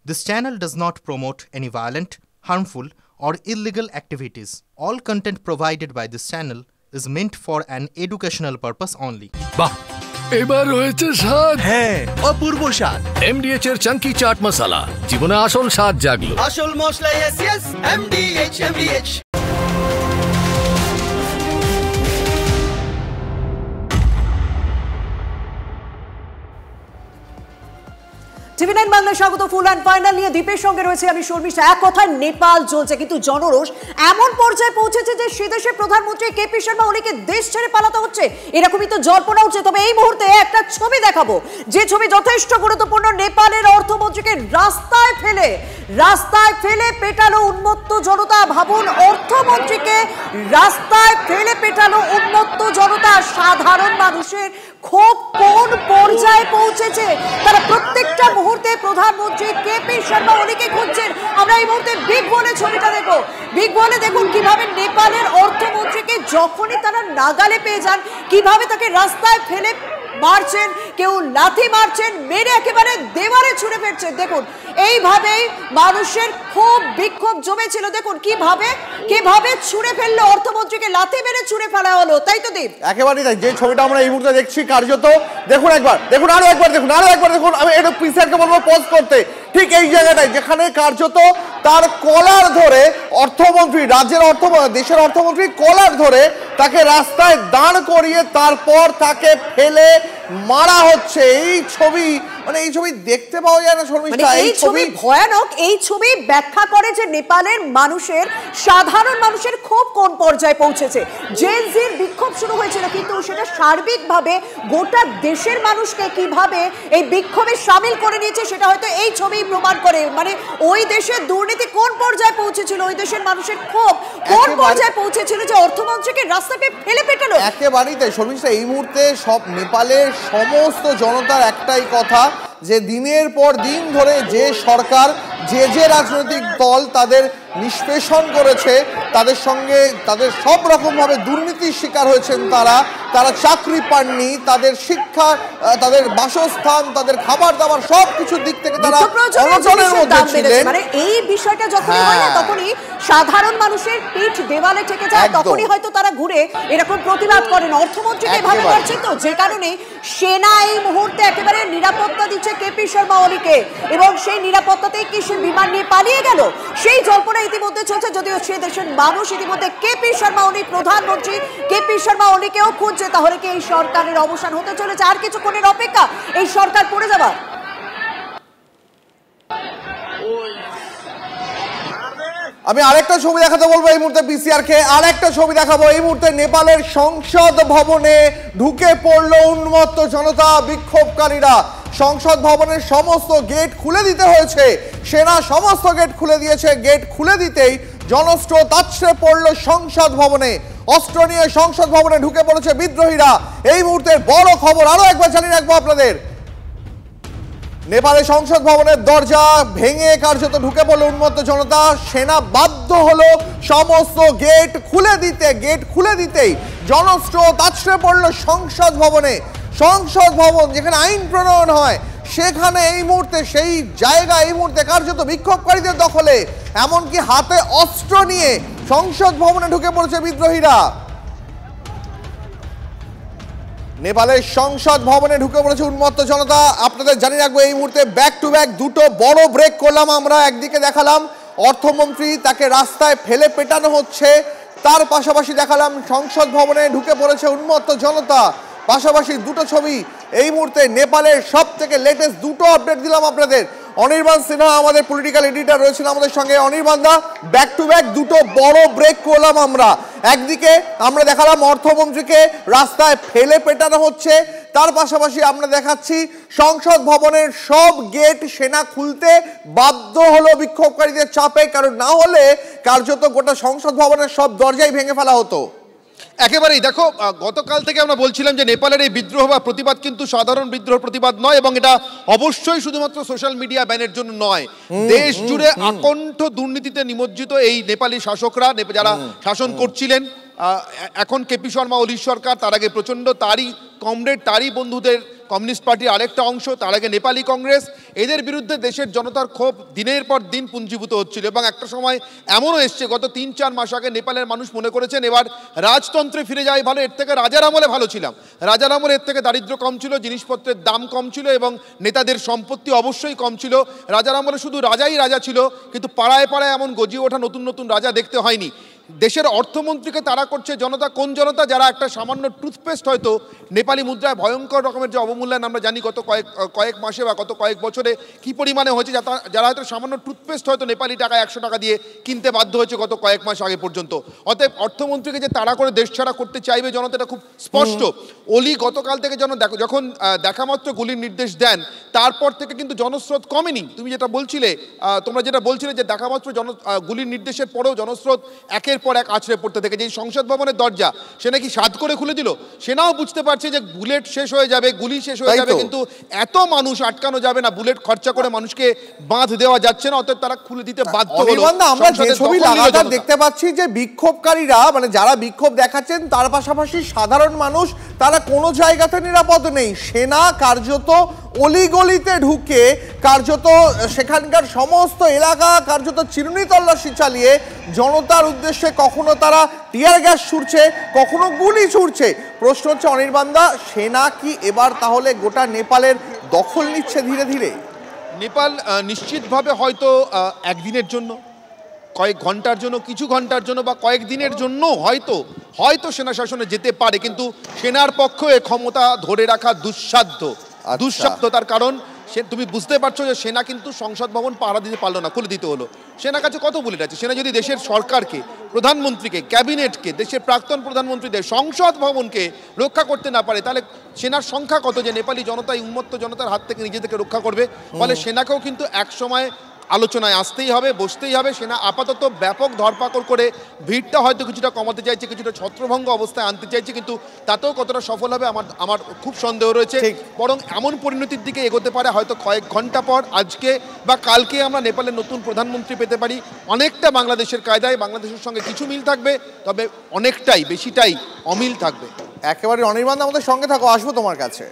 This channel does not promote any violent, harmful, or illegal activities. All content provided by this channel is meant for an educational purpose only. বাহ, এবার হয়েছে স্বাদ। হ্যাঁ, অপূর্ব স্বাদ। MDH এর চাঙ্কি চাট মশলা, জীবনে আসল স্বাদ জাগলো। আসল মশলা yes MDH। টিভি 9 বাংলা স্বাগত। ফুল অ্যান্ড ফাইনাল নিয়ে দীপের সঙ্গে রয়েছে আমি শর্মিষ্ঠা। এক কথায় নেপাল জ্বলছে, কিন্তু জনরোষ এমন পর্যায়ে পৌঁছেছে যে সে দেশের প্রধানমন্ত্রী কেপি শর্মা ওলিকে দেশ ছেড়ে পালাতে হচ্ছে, এরকমই তো জল্পনা উঠছে। তবে এই মুহূর্তে একটা ছবি দেখাবো, যে ছবি যথেষ্ট গুরুত্বপূর্ণ। নেপালের অর্থমন্ত্রীকে রাস্তায় ফেলে পেটালো উন্মত্ত জনতা। ভাবুন, অর্থমন্ত্রীকে রাস্তায় ফেলে পেটালো উন্মত্ত জনতা। সাধারণ মানুষের ক্ষোভ কোন পর্যায়ে পৌঁছেছে, তারা প্রত্যেকটা মুহূর্তে প্রধানমন্ত্রী কেপি শর্মা ওলিকে খুঁজছেন। আমরা এই মুহূর্তে বিগ বলে ছবিটা দেখো। বিগ বলে দেখুন কিভাবে নেপালের অর্থমন্ত্রীকে যখনই তারা নাগালে পেয়ে যান, কিভাবে তাকে রাস্তায় ফেলে মারছেন, কেউ লাথি মারছেন, মেরে একেবারে দেওয়ালে ছুঁড়ে ফেলছেন। দেখুন এইভাবেই মানুষের খুব বিক্ষোভ জমেছিল। দেখুন কিভাবে ছুঁড়ে ফেললো অর্থমন্ত্রীকে, লাথি মেরে ছুঁড়ে ফেলা হলো। তাই তো দীপ? একেবারেই তাই। যে ছবিটা আমরা এই মুহূর্তে দেখছি কার্যত দেখুন, আরো একবার দেখুন। আমি একটু পিসিআরকে বলবো পজ করতে। ঠিক এই জায়গাটায় যেখানে কার্যত তার কলার ধরে অর্থমন্ত্রী, দেশের অর্থমন্ত্রী কলার ধরে তাকে রাস্তায় দাঁড় করিয়ে তারপর তাকে ফেলে মারা হচ্ছে। এই ছবি দেখতে পাওয়া যায় না শর্মিষ্ঠা। এই ছবি ভয়ানক। এই ছবি ব্যাখ্যা করে যে নেপালের সাধারণ মানুষের ক্ষোভ কোন পর্যায়ে পৌঁছেছে। জেনজির বিক্ষোভ শুরু হয়েছিল, কিন্তু সেটা সার্বিকভাবে গোটা দেশের মানুষকে কিভাবে এই বিক্ষোভে সামিল করে নিয়েছে সেটা হয়তো এই ছবি প্রমাণ করে। মানে ওই দেশের দুর্নীতি কোন পর্যায়ে পৌঁছেছিল, ওই দেশের মানুষের ক্ষোভ কোন পর্যায়ে পৌঁছেছিল যে অর্থমন্ত্রীকে রাস্তাকে ফেলে পেটালো। একেবারেই তাই শর্মিষ্ঠা। এই মুহূর্তে সব নেপালের সমস্ত জনতার একটাই কথা, যে দিনের পর দিন ধরে যে সরকার যে রাজনৈতিক দল তাদের নিষ্পেষণ করেছে, তাদের সঙ্গে তাদের সব রকমভাবে দুর্নীতির শিকার হয়েছেন। তারা চাকরি পাননি, তাদের শিক্ষা, তাদের বাসস্থান, তাদের খাবার দাবার সব কিছুর দিক থেকে তারা অনটনের মধ্যে ছিলেন। মানে এই বিষয়টা যখন হয় না, তখনই সাধারণ মানুষের পিঠ দেওয়ালে ঠেকে যায়। তখনই হয়তো তারা ঘুরে এরকম প্রতিবাদ করেন। অর্থমন্ত্রীকে এভাবে করছে তো, যে কারণে সেনা এই মুহূর্তে একেবারে নিরাপত্তা দিচ্ছে কেপি শর্মা ওলিকে, এবং সেই নিরাপত্তাতেই কি সে বিমান নিয়ে পালিয়ে গেল সেই জল্পনা ইতিমধ্যে চলছে। যদিও সে দেশের মানুষ ইতিমধ্যে কেপি শর্মা ওলি, প্রধানমন্ত্রী কেপি শর্মা ওলিকেও খুঁজছে। তাহলে কি এই সরকারের অবসান হতে চলেছে? আর কিছুক্ষণের অপেক্ষা এই সরকার পড়ে যাবার। আমি আরেকটা ছবি দেখাতে বলবো এই মুহূর্তে পিসিআরকে। আরেকটা ছবি দেখাবো এই মুহূর্তে। নেপালের সংসদ ভবনে ঢুকে পড়লো উন্মত্ত জনতা, বিক্ষোভকারীরা। সংসদ ভবনের সমস্ত গেট খুলে দিতে হয়েছে, সেনা সমস্ত গেট খুলে দিয়েছে। গেট খুলে দিতেই জনস্রোত আছড়ে পড়লো সংসদ ভবনে। অস্ত্র নিয়ে সংসদ ভবনে ঢুকে পড়েছে বিদ্রোহীরা। এই মুহূর্তের বড় খবর আরো একবার জানিয়ে রাখবো আপনাদের। নেপালের সংসদ ভবনের দরজা ভেঙে কার্যত ঢুকে পড়লো উন্মত্ত জনতা। সেনা বাধ্য হলো সমস্ত গেট খুলে দিতে। গেট খুলে দিতেই জনস্রোত আছড়ে পড়লো সংসদ ভবনে। সংসদ ভবন যেখানে আইন প্রণয়ন হয়, সেখানে এই মুহূর্তে সেই জায়গা এই মুহূর্তে কার্যত বিক্ষোভকারীদের দখলে। এমনকি হাতে অস্ত্র নিয়ে সংসদ ভবনে ঢুকে পড়েছে বিদ্রোহীরা। নেপালের সংসদ ভবনে ঢুকে পড়েছে উন্মত্ত জনতা। আপনাদের জানিয়ে রাখবো এই মুহূর্তে ব্যাক টু ব্যাক দুটো বড় ব্রেক করলাম আমরা। একদিকে দেখালাম অর্থমন্ত্রী, তাকে রাস্তায় ফেলে পেটানো হচ্ছে, তার পাশাপাশি দেখালাম সংসদ ভবনে ঢুকে পড়েছে উন্মত্ত জনতা। পাশাপাশি দুটো ছবি এই মুহূর্তে নেপালের সব থেকে লেটেস্ট দুটো আপডেট দিলাম আপনাদের। অনির্বাণ সিনহা আমাদের পলিটিক্যাল এডিটর রয়েছেন আমাদের সঙ্গে। অনির্বাণ দা, ব্যাক টু ব্যাক দুটো বড় ব্রেক করলাম আমরা। একদিকে আমরা দেখালাম অর্থমন্ত্রীকে রাস্তায় ফেলে পেটানো হচ্ছে, তার পাশাপাশি আমরা দেখাচ্ছি সংসদ ভবনের সব গেট সেনা খুলতে বাধ্য হলো বিক্ষোভকারীদের চাপে, কারণ না হলে কার্যত গোটা সংসদ ভবনের সব দরজাই ভেঙে ফেলা হতো। একেবারেই দেখো, গতকাল থেকে আমরা বলছিলাম যে নেপালের এই বিদ্রোহ বা প্রতিবাদ কিন্তু সাধারণ বিদ্রোহ প্রতিবাদ নয়, এবং এটা অবশ্যই শুধুমাত্র সোশ্যাল মিডিয়া ব্যানের জন্য নয়। দেশ জুড়ে আকণ্ঠ দুর্নীতিতে নিমজ্জিত এই নেপালি শাসকরা, যারা শাসন করছিলেন, এখন কেপি শর্মা ওলির সরকার, তার আগে প্রচণ্ড তারই কমরেড, তারই বন্ধুদের কমিউনিস্ট পার্টির আরেকটা অংশ, তার আগে নেপালি কংগ্রেস, এদের বিরুদ্ধে দেশের জনতার ক্ষোভ দিনের পর দিন পুঞ্জীভূত হচ্ছিল। এবং একটা সময় এমনও এসছে, গত 3-4 মাস আগে নেপালের মানুষ মনে করেছেন এবার রাজতন্ত্রে ফিরে যাওয়াই ভালো, এর থেকে রাজার আমলে ভালো ছিলাম। রাজার আমলে এর থেকে দারিদ্র্য কম ছিল, জিনিসপত্রের দাম কম ছিল এবং নেতাদের সম্পত্তি অবশ্যই কম ছিল। রাজার আমলে শুধু রাজাই রাজা ছিল, কিন্তু পাড়ায় পাড়ায় এমন গজিয়ে ওঠা নতুন নতুন রাজা দেখতে হয়নি। দেশের অর্থমন্ত্রীকে তাড়া করছে জনতা। কোন জনতা? যারা একটা সামান্য টুথপেস্ট হয়তো নেপালি মুদ্রায় ভয়ঙ্কর রকমের যে অবমূল্যায়ন আমরা জানি গত কয়েক মাসে বা গত কয়েক বছরে কি পরিমাণে হয়েছে, যারা হয়তো সামান্য টুথপেস্ট হয়তো নেপালি টাকা 100 টাকা দিয়ে কিনতে বাধ্য হয়েছে গত কয়েক মাস আগে পর্যন্ত। অতএব অর্থমন্ত্রীকে যে তাড়া করে দেশ ছাড়া করতে চাইবে জনতা, এটা খুব স্পষ্ট। ওলি গতকাল থেকে যখন দেখামাত্র গুলির নির্দেশ দেন, তারপর থেকে কিন্তু জনস্রোত কমেনি। তুমি যেটা বলছিলে, তোমরা যেটা বলছিলে যে দেখামাত্র গুলির নির্দেশের পরেও জনস্রোত একের পর এক আছড়ে পড়তে থেকে। যে সংসদ ভবনের দরজা সে নাকি সাত করে খুলে দিল, সেনাও বুঝতে পারছে যে বুলেট শেষ হয়ে যাবে, গুলি শেষ হয়ে যাবে, কিন্তু এত মানুষ আটকানো যাবে না, বুলেট খরচা করে মানুষকে বাঁধ দেওয়া যাচ্ছে না, অতএব তারা খুলে দিতে বাধ্য হলো। আমরা যে ছবি লাগাতার দেখতে পাচ্ছি যে বিক্ষোভকারীরা, মানে যারা বিক্ষোভ দেখাচ্ছেন তার পাশাপাশি সাধারণ মানুষ, তারা কোনো জায়গাতে নিরাপদ নেই। সেনা কার্যত অলিগলিতে ঢুকে কার্যত সেখানকার সমস্ত এলাকা কার্যত চিরুনি তল্লাশি চালিয়ে জনতার উদ্দেশ্যে কখনো তারা টিয়ার গ্যাস ছুড়ছে, কখনো গুলি ছুড়ছে। প্রশ্ন হচ্ছে অনির্বাণদা, সেনা কি এবার তাহলে গোটা নেপালের দখল নিচ্ছে ধীরে ধীরে? নেপাল নিশ্চিতভাবে হয়তো একদিনের জন্য, কয়েক ঘন্টার জন্য, কিছু ঘন্টার জন্য বা কয়েকদিনের জন্য হয়তো সেনা শাসনে যেতে পারে, কিন্তু সেনার পক্ষে ক্ষমতা ধরে রাখা দুঃসাধ্য। তার কারণ তুমি বুঝতে পারছো যে সেনা কিন্তু সংসদ ভবন পাহারা দিতে পারলো না, খুলে দিতে হলো। সেনার কাছে কত বুলেট আছে? সেনা যদি দেশের সরকারকে, প্রধানমন্ত্রীকে, ক্যাবিনেটকে, দেশের প্রাক্তন প্রধানমন্ত্রীদের, সংসদ ভবনকে রক্ষা করতে না পারে, তাহলে সেনার সংখ্যা কত যে নেপালি জনতা এই উন্মত্ত জনতার হাত থেকে নিজেদেরকে রক্ষা করবে? ফলে সেনাকেও কিন্তু এক সময় আলোচনায় আসতেই হবে, বসতেই হবে। সেনা আপাতত ব্যাপক ধরপাকড় করে ভিড়টা হয়তো কিছুটা কমাতে চাইছে, কিছুটা ছত্রভঙ্গ অবস্থায় আনতে চাইছে, কিন্তু তাতেও কতটা সফল হবে আমার খুব সন্দেহ রয়েছে। বরং এমন পরিণতির দিকে এগোতে পারে হয়তো কয়েক ঘন্টা পর, আজকে বা কালকে আমরা নেপালের নতুন প্রধানমন্ত্রী পেতে পারি। অনেকটা বাংলাদেশের কায়দায়, বাংলাদেশের সঙ্গে কিছু মিল থাকবে, তবে অনেকটাই বেশিটাই অমিল থাকবে। একেবারে অনির্বাণ, আমাদের সঙ্গে থাকো, আসবো তোমার কাছে।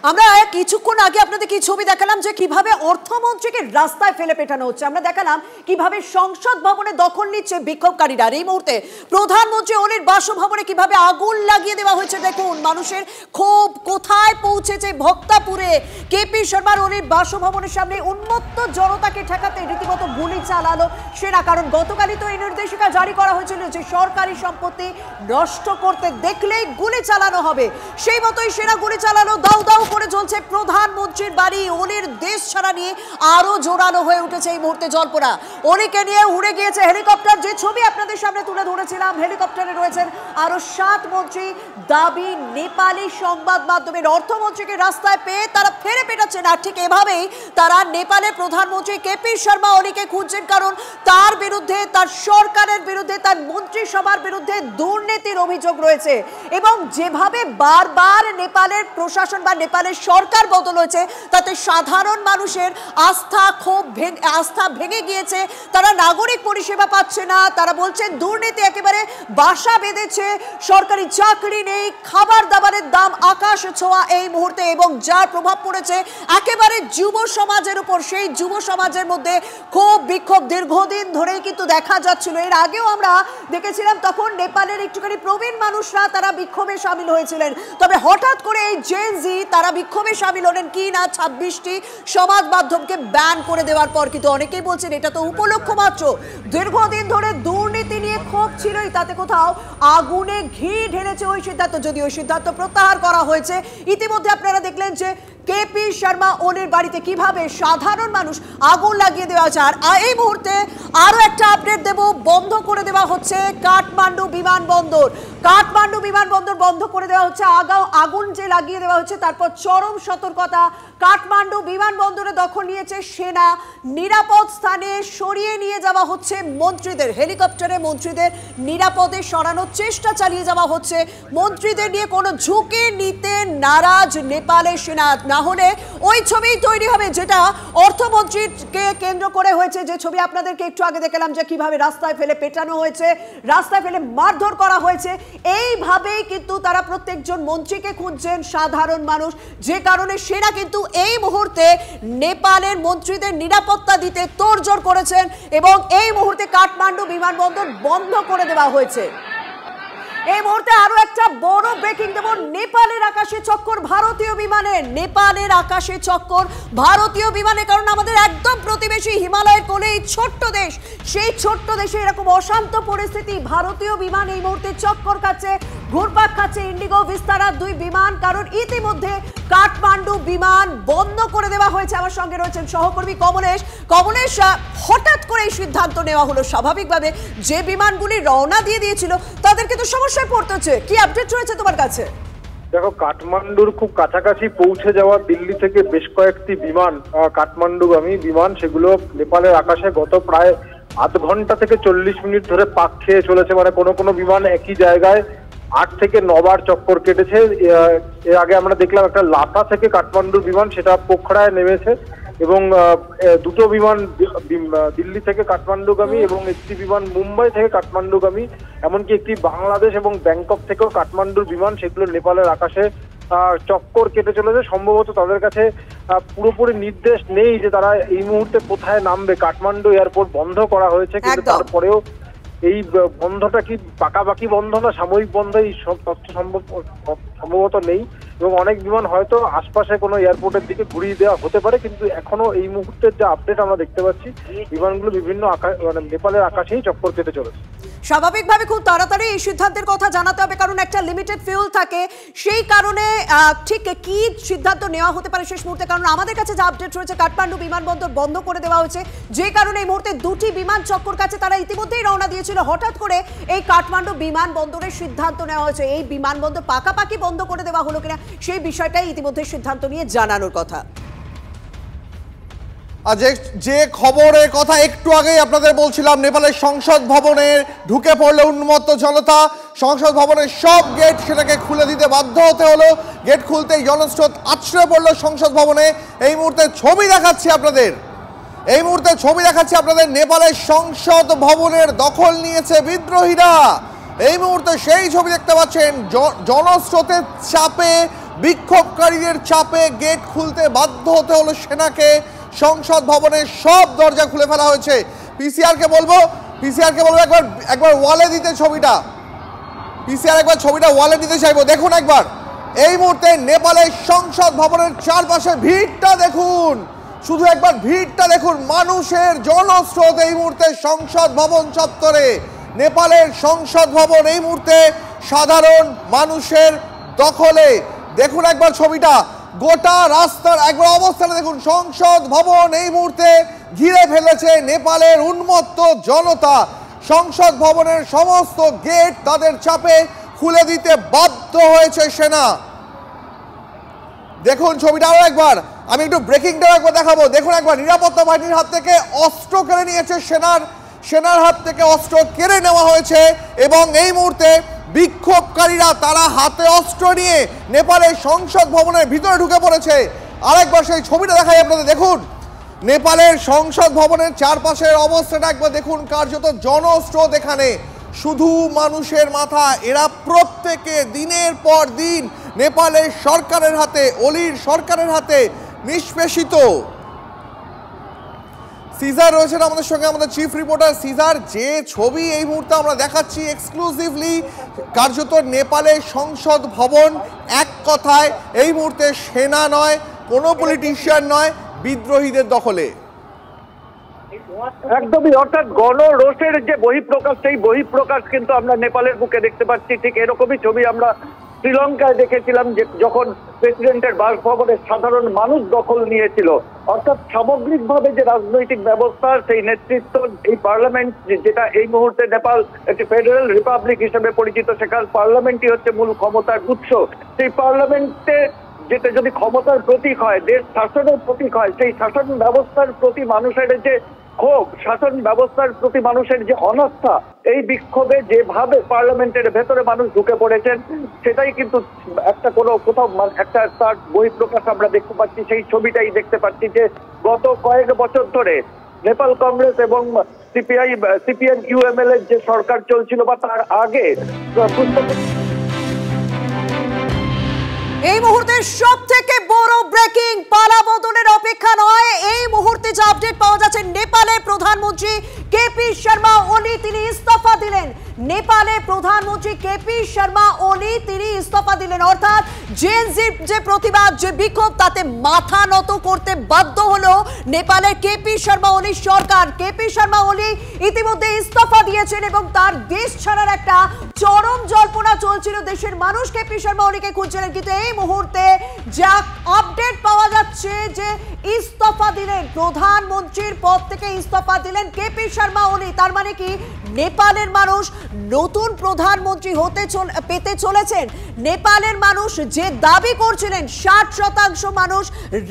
আমরা কিছুক্ষণ আগে আপনাদের কি ছবি দেখালাম যে কিভাবে অর্থমন্ত্রীকে রাস্তায় ফেলে পেটানো হচ্ছে, আমরা দেখালাম কিভাবে সংসদ ভবনে দখল নিচ্ছে বিক্ষোভকারীরা। এই মুহূর্তে প্রধানমন্ত্রী ওলির বাসভবনে কিভাবে আগুন লাগিয়ে দেওয়া হয়েছে। দেখুন মানুষের ক্ষোভ কোথায় পৌঁছেছে। ভক্তাপুরে কেপি শর্মার ওলির বাসভবনের সামনে উন্মত্ত জনতাকে ঠেকাতে রীতিমতো গুলি চালালো সেনা। কারণ গতকালই তো এই নির্দেশিকা জারি করা হয়েছিল যে সরকারি সম্পত্তি নষ্ট করতে দেখলেই গুলি চালানো হবে। সেই মতোই সেনা গুলি চালানো। দাউ দাউ করে চলছে প্রধানমন্ত্রীর বাড়ি। ওলির দেশ ছাড়া নিয়ে আরো জোরালো হয়ে উঠেছে এই মুহূর্তে জল্পনা। ওলিকে নিয়ে উড়ে গিয়েছে হেলিকপ্টার। যে ছবি আপনাদের সামনে তুলে ধরেছিলাম, হেলিকপ্টারে রয়েছেন আরো 7 মন্ত্রী। দাবি নেপালি সংবাদ মাধ্যমের অর্থমন্ত্রীকে রাস্তায় পেয়ে তারা ফেরে পেটাচ্ছেন। আর ঠিক এভাবেই তারা নেপালের প্রধানমন্ত্রী কেপি শর্মা ওলিকে খুঁজছেন, কারণ তার বিরুদ্ধে, তার সরকারের বিরুদ্ধে, তার মন্ত্রিসভার বিরুদ্ধে দুর্নীতির অভিযোগ রয়েছে। এবং যেভাবে বারবার নেপালের প্রশাসন বা নেপালের সরকার বদল হয়েছে, তাতে সাধারণ মানুষের আস্থা ভেঙে গিয়েছে। তারা নাগরিক পরিষেবা পাচ্ছে না। তারা বলছে দুর্নীতি একেবারে বাসা বেঁধেছে, সরকারি চাকরি নেই, খাবার দাবারের দাম আকাশ ছোঁয়া এই মুহূর্তে, এবং যার প্রভাব পড়েছে একেবারে যুব সমাজের উপর। সেই যুব সমাজের মধ্যে ক্ষোভ বিক্ষোভ দীর্ঘদিন ধরেই কিন্তু দেখা যাচ্ছিল। এর আগেও আমরা দেখেছিলাম তখন নেপালের একটুখানি প্রবীণ মানুষরা তারা বিক্ষোভে সামিল হয়েছিলেন। তবে হঠাৎ করে এই জেন জি তারা বিক্ষোভে সামিল হলেন কি না 26টি সমাজ মাধ্যমকে ব্যান করে দেওয়ার পর। কিন্তু অনেকেই বলছেন এটা তো উপলক্ষ মাত্র। দীর্ঘদিন ধরে দুর্নীতি নিয়ে ক্ষোভ ছিলই, তাতে কোথাও আগুনে ঘি ঢেলেছে ওই সিদ্ধান্ত, যদি ওই সিদ্ধান্ত প্রত্যাহার করা হয়েছে। ইতিমধ্যে আপনারা দেখলেন যে কেপি শর্মা ওলির বাড়িতে কিভাবে সাধারণ মানুষ আগুন লাগিয়ে দেওয়া হচ্ছে। আর এই মুহূর্তে আরো একটা আপডেট দেব, বন্ধ করে দেওয়া হচ্ছে কাঠমান্ডু বিমানবন্দর। কাঠমান্ডু বিমানবন্দর বন্ধ করে দেওয়া হচ্ছে, আগুন যে লাগিয়ে দেওয়া হচ্ছে, তারপর চরম সতর্কতা। কাঠমান্ডু বিমানবন্দরে দখল নিয়েছে সেনা, নিরাপদ স্থানে সরিয়ে নিয়ে যাওয়া হচ্ছে মন্ত্রীদের, হেলিকপ্টারে মন্ত্রীদের নিরাপদে সরানোর চেষ্টা চালিয়ে যাওয়া হচ্ছে। মন্ত্রীদের নিয়ে কোনো ঝুঁকি নিতে নারাজ নেপালের সেনা, না হলে ওই ছবি তৈরি হবে যেটা অর্থমন্ত্রীকে কেন্দ্র করে হয়েছে, যে ছবি আপনাদেরকে একটু আগে দেখালাম, যে কিভাবে রাস্তায় ফেলে পেটানো হয়েছে, রাস্তায় ফেলে মারধর করা হয়েছে। এইভাবেই কিন্তু তারা প্রত্যেকজন মন্ত্রীকে খুঁজছেন, সাধারণ মানুষ, যে কারণে সেনা কিন্তু এই মুহূর্তে নেপালের মন্ত্রীদের নিরাপত্তা দিতে তোড়জোড় করেছেন এবং এই মুহূর্তে কাঠমান্ডু বিমানবন্দর বন্ধ করে দেওয়া হয়েছে। এই মুহূর্তে আরো একটা বড় ব্রেকিং দেব, নেপালের আকাশে চক্কর ভারতীয় বিমানে, নেপালের আকাশে চক্কর ভারতীয় বিমানে, কারণ আমাদের একদম প্রতিবেশী হিমালয়ের কোলে এই ছোট্ট দেশ, সেই ছোট্ট দেশে এরকম অশান্ত পরিস্থিতি, ভারতীয় বিমান এই মুহূর্তে চক্কর খাচ্ছে, ঘুরপাক খাচ্ছে ইন্ডিগো ভিস্তারা দুই বিমান, কারণ ইতিমধ্যে কাঠমান্ডু বিমান বন্ধ করে দেওয়া হয়েছে। আমার সঙ্গে রয়েছেন সহকর্মী কমলেশ। কমলেশ, হঠাৎ করে এই সিদ্ধান্ত নেওয়া হলো, স্বাভাবিকভাবে যে বিমানগুলি রওনা দিয়ে দিয়েছিল তাদেরকে তো সমস্যায় পড়তে হচ্ছে, কি আপডেট রয়েছে তোমার কাছে? দেখো, কাঠমান্ডুর খুব কাছাকাছি পৌঁছে যাওয়া দিল্লি থেকে বেশ কয়েকটি বিমান, কাঠমান্ডুগামী বিমান, সেগুলো নেপালের আকাশে গত প্রায় আধ ঘন্টা থেকে 40 মিনিট ধরে পাক খেয়ে চলেছে। মানে কোনো কোনো বিমান একই জায়গায় 8 থেকে 9 বার চক্কর কেটেছে। এর আগে আমরা দেখলাম একটা লাতা থেকে কাঠমান্ডুর বিমান, সেটা পোখরায় নেমেছে এবং দুটো বিমান দিল্লি থেকে কাঠমান্ডুগামী এবং একটি বিমান মুম্বাই থেকে কাঠমান্ডুগামী, এমনকি একটি বাংলাদেশ এবং ব্যাংকক থেকেও কাঠমান্ডুর বিমান, সেগুলো নেপালের আকাশে চক্কর কেটে চলেছে। সম্ভবত তাদের কাছে পুরোপুরি নির্দেশ নেই যে তারা এই মুহূর্তে কোথায় নামবে। কাঠমান্ডু এয়ারপোর্ট বন্ধ করা হয়েছে, কিন্তু তারপরেও এই বন্ধটা কি পাকাপাকি বন্ধ না সাময়িক বন্ধ, এই সব তথ্য সম্ভবত নেই এবং অনেক বিমান হয়তো আশপাশে কোনো এয়ারপোর্টের দিকে ঘুরিয়ে দেওয়া হতে পারে, কিন্তু এখনো এই মুহূর্তের যে আপডেট আমরা দেখতে পাচ্ছি, বিমানগুলো বিভিন্ন নেপালের আকাশেই চক্কর কেটে চলেছে। স্বাভাবিকভাবে খুব তাড়াতাড়ি এই সিদ্ধান্তের কথা জানাতে হবে, কারণ একটা লিমিটেড ফিউল থাকে, সেই কারণে ঠিক কি সিদ্ধান্ত নেওয়া হতে পারে শেষ মুহূর্তে। কারণ আমাদের কাছে যে আপডেট রয়েছে, কাঠমান্ডু বিমানবন্দর বন্ধ করে দেওয়া হয়েছে, যে কারণে এই মুহূর্তে দুটি বিমান চক্কর কাছে তারা ইতিমধ্যেই রওনা দিয়েছিল। হঠাৎ করে এই কাঠমান্ডু বিমানবন্দরের সিদ্ধান্ত নেওয়া হয়েছে, এই বিমানবন্দর পাকাপাকি বন্ধ করে দেওয়া হলো কিনা সেই বিষয়টাই ইতিমধ্যে সিদ্ধান্ত নিয়ে জানানোর কথা। যে খবরের কথা একটু আগেই আপনাদের বলছিলাম, নেপালের সংসদ ভবনে ঢুকে পড়লো উন্মত্ত জনতা, সংসদ ভবনের সব গেট সেটাকে খুলে দিতে বাধ্য হতে হলো। গেট খুলতেই জনস্রোত আছড়ে পড়লো সংসদ ভবনে। এই মুহূর্তে ছবি দেখাচ্ছি আপনাদের, নেপালের সংসদ ভবনের দখল নিয়েছে বিদ্রোহীরা। এই মুহূর্তে সেই ছবি দেখতে পাচ্ছেন, জনস্রোতের চাপে, বিক্ষোভকারীদের চাপে গেট খুলতে বাধ্য হতে হলো সেনাকে। সংসদ ভবনের সব দরজা খুলে ফেলা হয়েছে। পিসিআরকে বলবো একবার ওয়ালে দিতে ছবিটা, একবার ছবিটা ওয়ালে দিতে চাইবো। দেখুন একবার, এই মুহূর্তে নেপালের সংসদ ভবনের চারপাশে ভিড়টা দেখুন, শুধু একবার ভিড়টা দেখুন, মানুষের জনস্রোত এই মুহূর্তে সংসদ ভবন চত্বরে। নেপালের সংসদ ভবন এই মুহূর্তে সাধারণ মানুষের দখলে। দেখুন একবার ছবিটা, গোটা রাস্তার একবার অবস্থাটা দেখুন। সংসদ ভবন এই মুহূর্তে ঘিরে ফেলেছে নেপালের উন্মত্ত জনতা। সংসদ ভবনের সমস্ত গেট তাদের চাপে খুলে দিতে বাধ্য হয়েছে সেনা। দেখুন ছবিটা আরো একবার, আমি একটু ব্রেকিংটাও একবার দেখাবো। দেখুন একবার, নিরাপত্তা বাহিনীর হাত থেকে অস্ত্র কেড়ে নিয়েছে সেনার হাত থেকে অস্ত্র কেড়ে নেওয়া হয়েছে এবং এই মুহূর্তে বিক্ষোভকারীরা তারা হাতে অস্ত্র নিয়ে নেপালের সংসদ ভবনের ভিতরে ঢুকে পড়েছে। আরেকবার সেই ছবিটা দেখাই আপনাদের। দেখুন নেপালের সংসদ ভবনের চারপাশের অবস্থাটা একবার দেখুন, কার্যত জনস্রোত এখানে, শুধু মানুষের মাথা। এরা প্রত্যেকে দিনের পর দিন নেপালের সরকারের হাতে, অলির সরকারের হাতে নিষ্পেষিত। সিজার রয়েছেন আমাদের সঙ্গে, আমাদের চিফ রিপোর্টার সিজার। যে ছবি এই মুহূর্তে আমরা দেখাচ্ছি এক্সক্লুসিভলি, কার্যত নেপালের সংসদ ভবন এক কথায় এই মুহূর্তে সেনা নয়, কোনো পলিটিশিয়ান নয়, বিদ্রোহীদের দখলে। একদমই, অর্থাৎ গণরোষের যে বহিঃপ্রকাশ, সেই বহিঃপ্রকাশ কিন্তু আমরা নেপালের বুকে দেখতে পাচ্ছি। ঠিক এরকমই ছবি আমরা শ্রীলঙ্কায় দেখেছিলাম যে যখন প্রেসিডেন্টের বাসভবনে সাধারণ মানুষ দখল নিয়েছিল। অর্থাৎ সামগ্রিকভাবে যে রাজনৈতিক ব্যবস্থা, সেই নেতৃত্ব, এই পার্লামেন্ট যেটা এই মুহূর্তে নেপাল একটি ফেডারেল রিপাবলিক হিসেবে পরিচিত, সেখানে পার্লামেন্টই হচ্ছে মূল ক্ষমতার উৎস। সেই পার্লামেন্টে যেটা যদি ক্ষমতার প্রতীক হয়, দেশ শাসনের প্রতীক হয়, সেই শাসন ব্যবস্থার প্রতি মানুষের যে ক্ষোভ, শাসন ব্যবস্থার প্রতি মানুষের যে অনাস্থা, এই বিক্ষোভে যেভাবে পার্লামেন্টের ভেতরে মানুষ ঢুকে পড়েছেন, সেটাই কিন্তু একটা কোথাও একটা তার বহিঃপ্রকাশ আমরা দেখতে পাচ্ছি। সেই ছবিটাই দেখতে পাচ্ছি যে গত কয়েক বছর ধরে নেপাল কংগ্রেস এবং সিপিএম ইউএমএল এর যে সরকার চলছিল বা তার আগে এই মুহূর্তে সব থেকে বড় ব্রেকিং, পালা বদলের অপেক্ষা নয়, এই মুহূর্তে যে আপডেট পাওয়া যাচ্ছে, নেপালের প্রধানমন্ত্রী কেপি শর্মা ওলি তিনি ইস্তফা দিলেন। নেপালের প্রধানমন্ত্রী কেপি শর্মা ওলি তিনি ইস্তফা দিলেন। অর্থাৎ জেএনজির যে প্রতিবাদ, যে বিক্ষোভ, তাতে মাথা নত করতে বাধ্য হলো নেপালের কেপি শর্মা ওলির সরকার। কেপি শর্মা ওলি ইতিমধ্যে ইস্তফা দিয়েছেন এবং তার দেশ ছাড়ার একটা চরম জল্পনা চলছিল। দেশের মানুষ কেপি শর্মা ওলিকে খুঁজছিলেন, কিন্তু এই মুহূর্তে যা আপডেট পাওয়া যাচ্ছে যে ইস্তফা দিলেন, প্রধানমন্ত্রীর পদ থেকে ইস্তফা দিলেন কেপি শর্মা ওলি। তার মানে কি নেপালের মানুষ নতুন প্রধানমন্ত্রী পেতে চলেছেন। নেপালের মানুষ যে দাবি করছিলেন, 60% মানুষ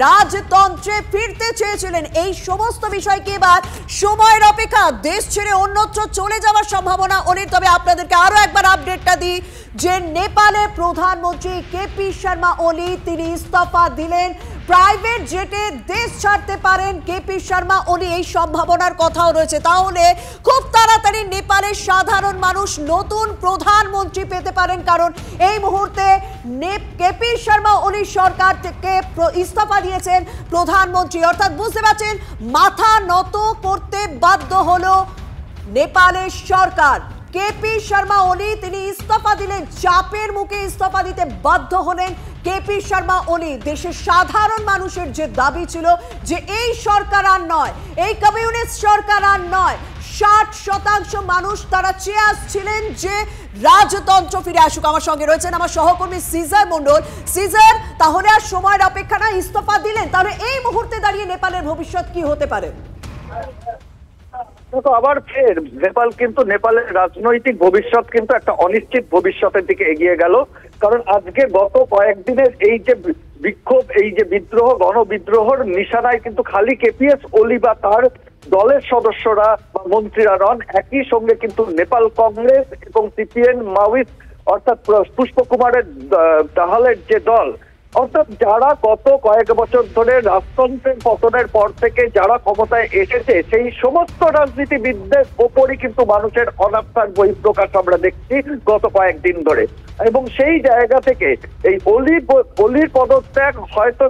রাজতন্ত্রে ফিরতে চেয়েছিলেন, এই সমস্ত বিষয়কে এবার সময়ের অপেক্ষা, দেশ ছেড়ে অন্যত্র চলে যাওয়ার সম্ভাবনা ওলির। তবে আপনাদেরকে আরো একবার আপডেটটা দিই যে নেপালের প্রধানমন্ত্রী কেপি শর্মা ওলি তিনি ইস্তফা দিলেন। প্রাইভেট জেটে দেশ ছাড়তে পারেন কেপি শর্মা ওলি, এই সম্ভাবনার কথাও রয়েছে। তাহলে খুব তাড়াতাড়ি নেপালের সাধারণ মানুষ নতুন প্রধানমন্ত্রী পেতে পারেন, কারণ এই মুহূর্তে কেপি শর্মা ওলি সরকার থেকে ইস্তফা দিয়েছেন প্রধানমন্ত্রী। অর্থাৎ বুঝতে পারছেন, মাথা নত করতে বাধ্য হলো নেপালের সরকার। কেপি শর্মা ওলি তিনি ইস্তফা দিলেন, চাপের মুখে ইস্তফা দিতে বাধ্য হলেন কেপি শর্মা ওলি। দেশের সাধারণ মানুষের যে দাবি ছিল যে এই সরকার আর নয়, এই কমিউনিস্ট সরকার আর নয়, 60% মানুষ তারা চেয়ে আসছিলেন যে রাজতন্ত্র ফিরে আসুক। আমার সঙ্গে রয়েছেন আমার সহকর্মী সিজার মন্ডল। সিজার, তাহলে আর সময়ের অপেক্ষা না, ইস্তফা দিলেন, তাহলে এই মুহূর্তে দাঁড়িয়ে নেপালের ভবিষ্যৎ কি হতে পারে? আবার ফের নেপালের রাজনৈতিক ভবিষ্যৎ কিন্তু একটা অনিশ্চিত ভবিষ্যতের দিকে এগিয়ে গেল। কারণ আজকে গত কয়েকদিনের এই যে বিক্ষোভ, এই যে বিদ্রোহ, গণবিদ্রোহর নিশানায় কিন্তু খালি কেপিএস ওলি বা তার দলের সদস্যরা বা মন্ত্রীরা নন, একই সঙ্গে কিন্তু নেপাল কংগ্রেস এবং সিপিএন মাওয়িস্ট অর্থাৎ পুষ্পকুমারের দাহালের যে দল, অর্থাৎ যারা গত কয়েক বছর ধরে রাজতন্ত্রের পতনের পর থেকে যারা ক্ষমতায় এসেছে, সেই সমস্ত রাজনীতিবিদদের ওপরই কিন্তু মানুষের অনাস্থার বহিঃপ্রকাশ আমরা দেখছি গত কয়েকদিন ধরে। এবং সেই জায়গা থেকে এই অলির পদত্যাগ হয়তো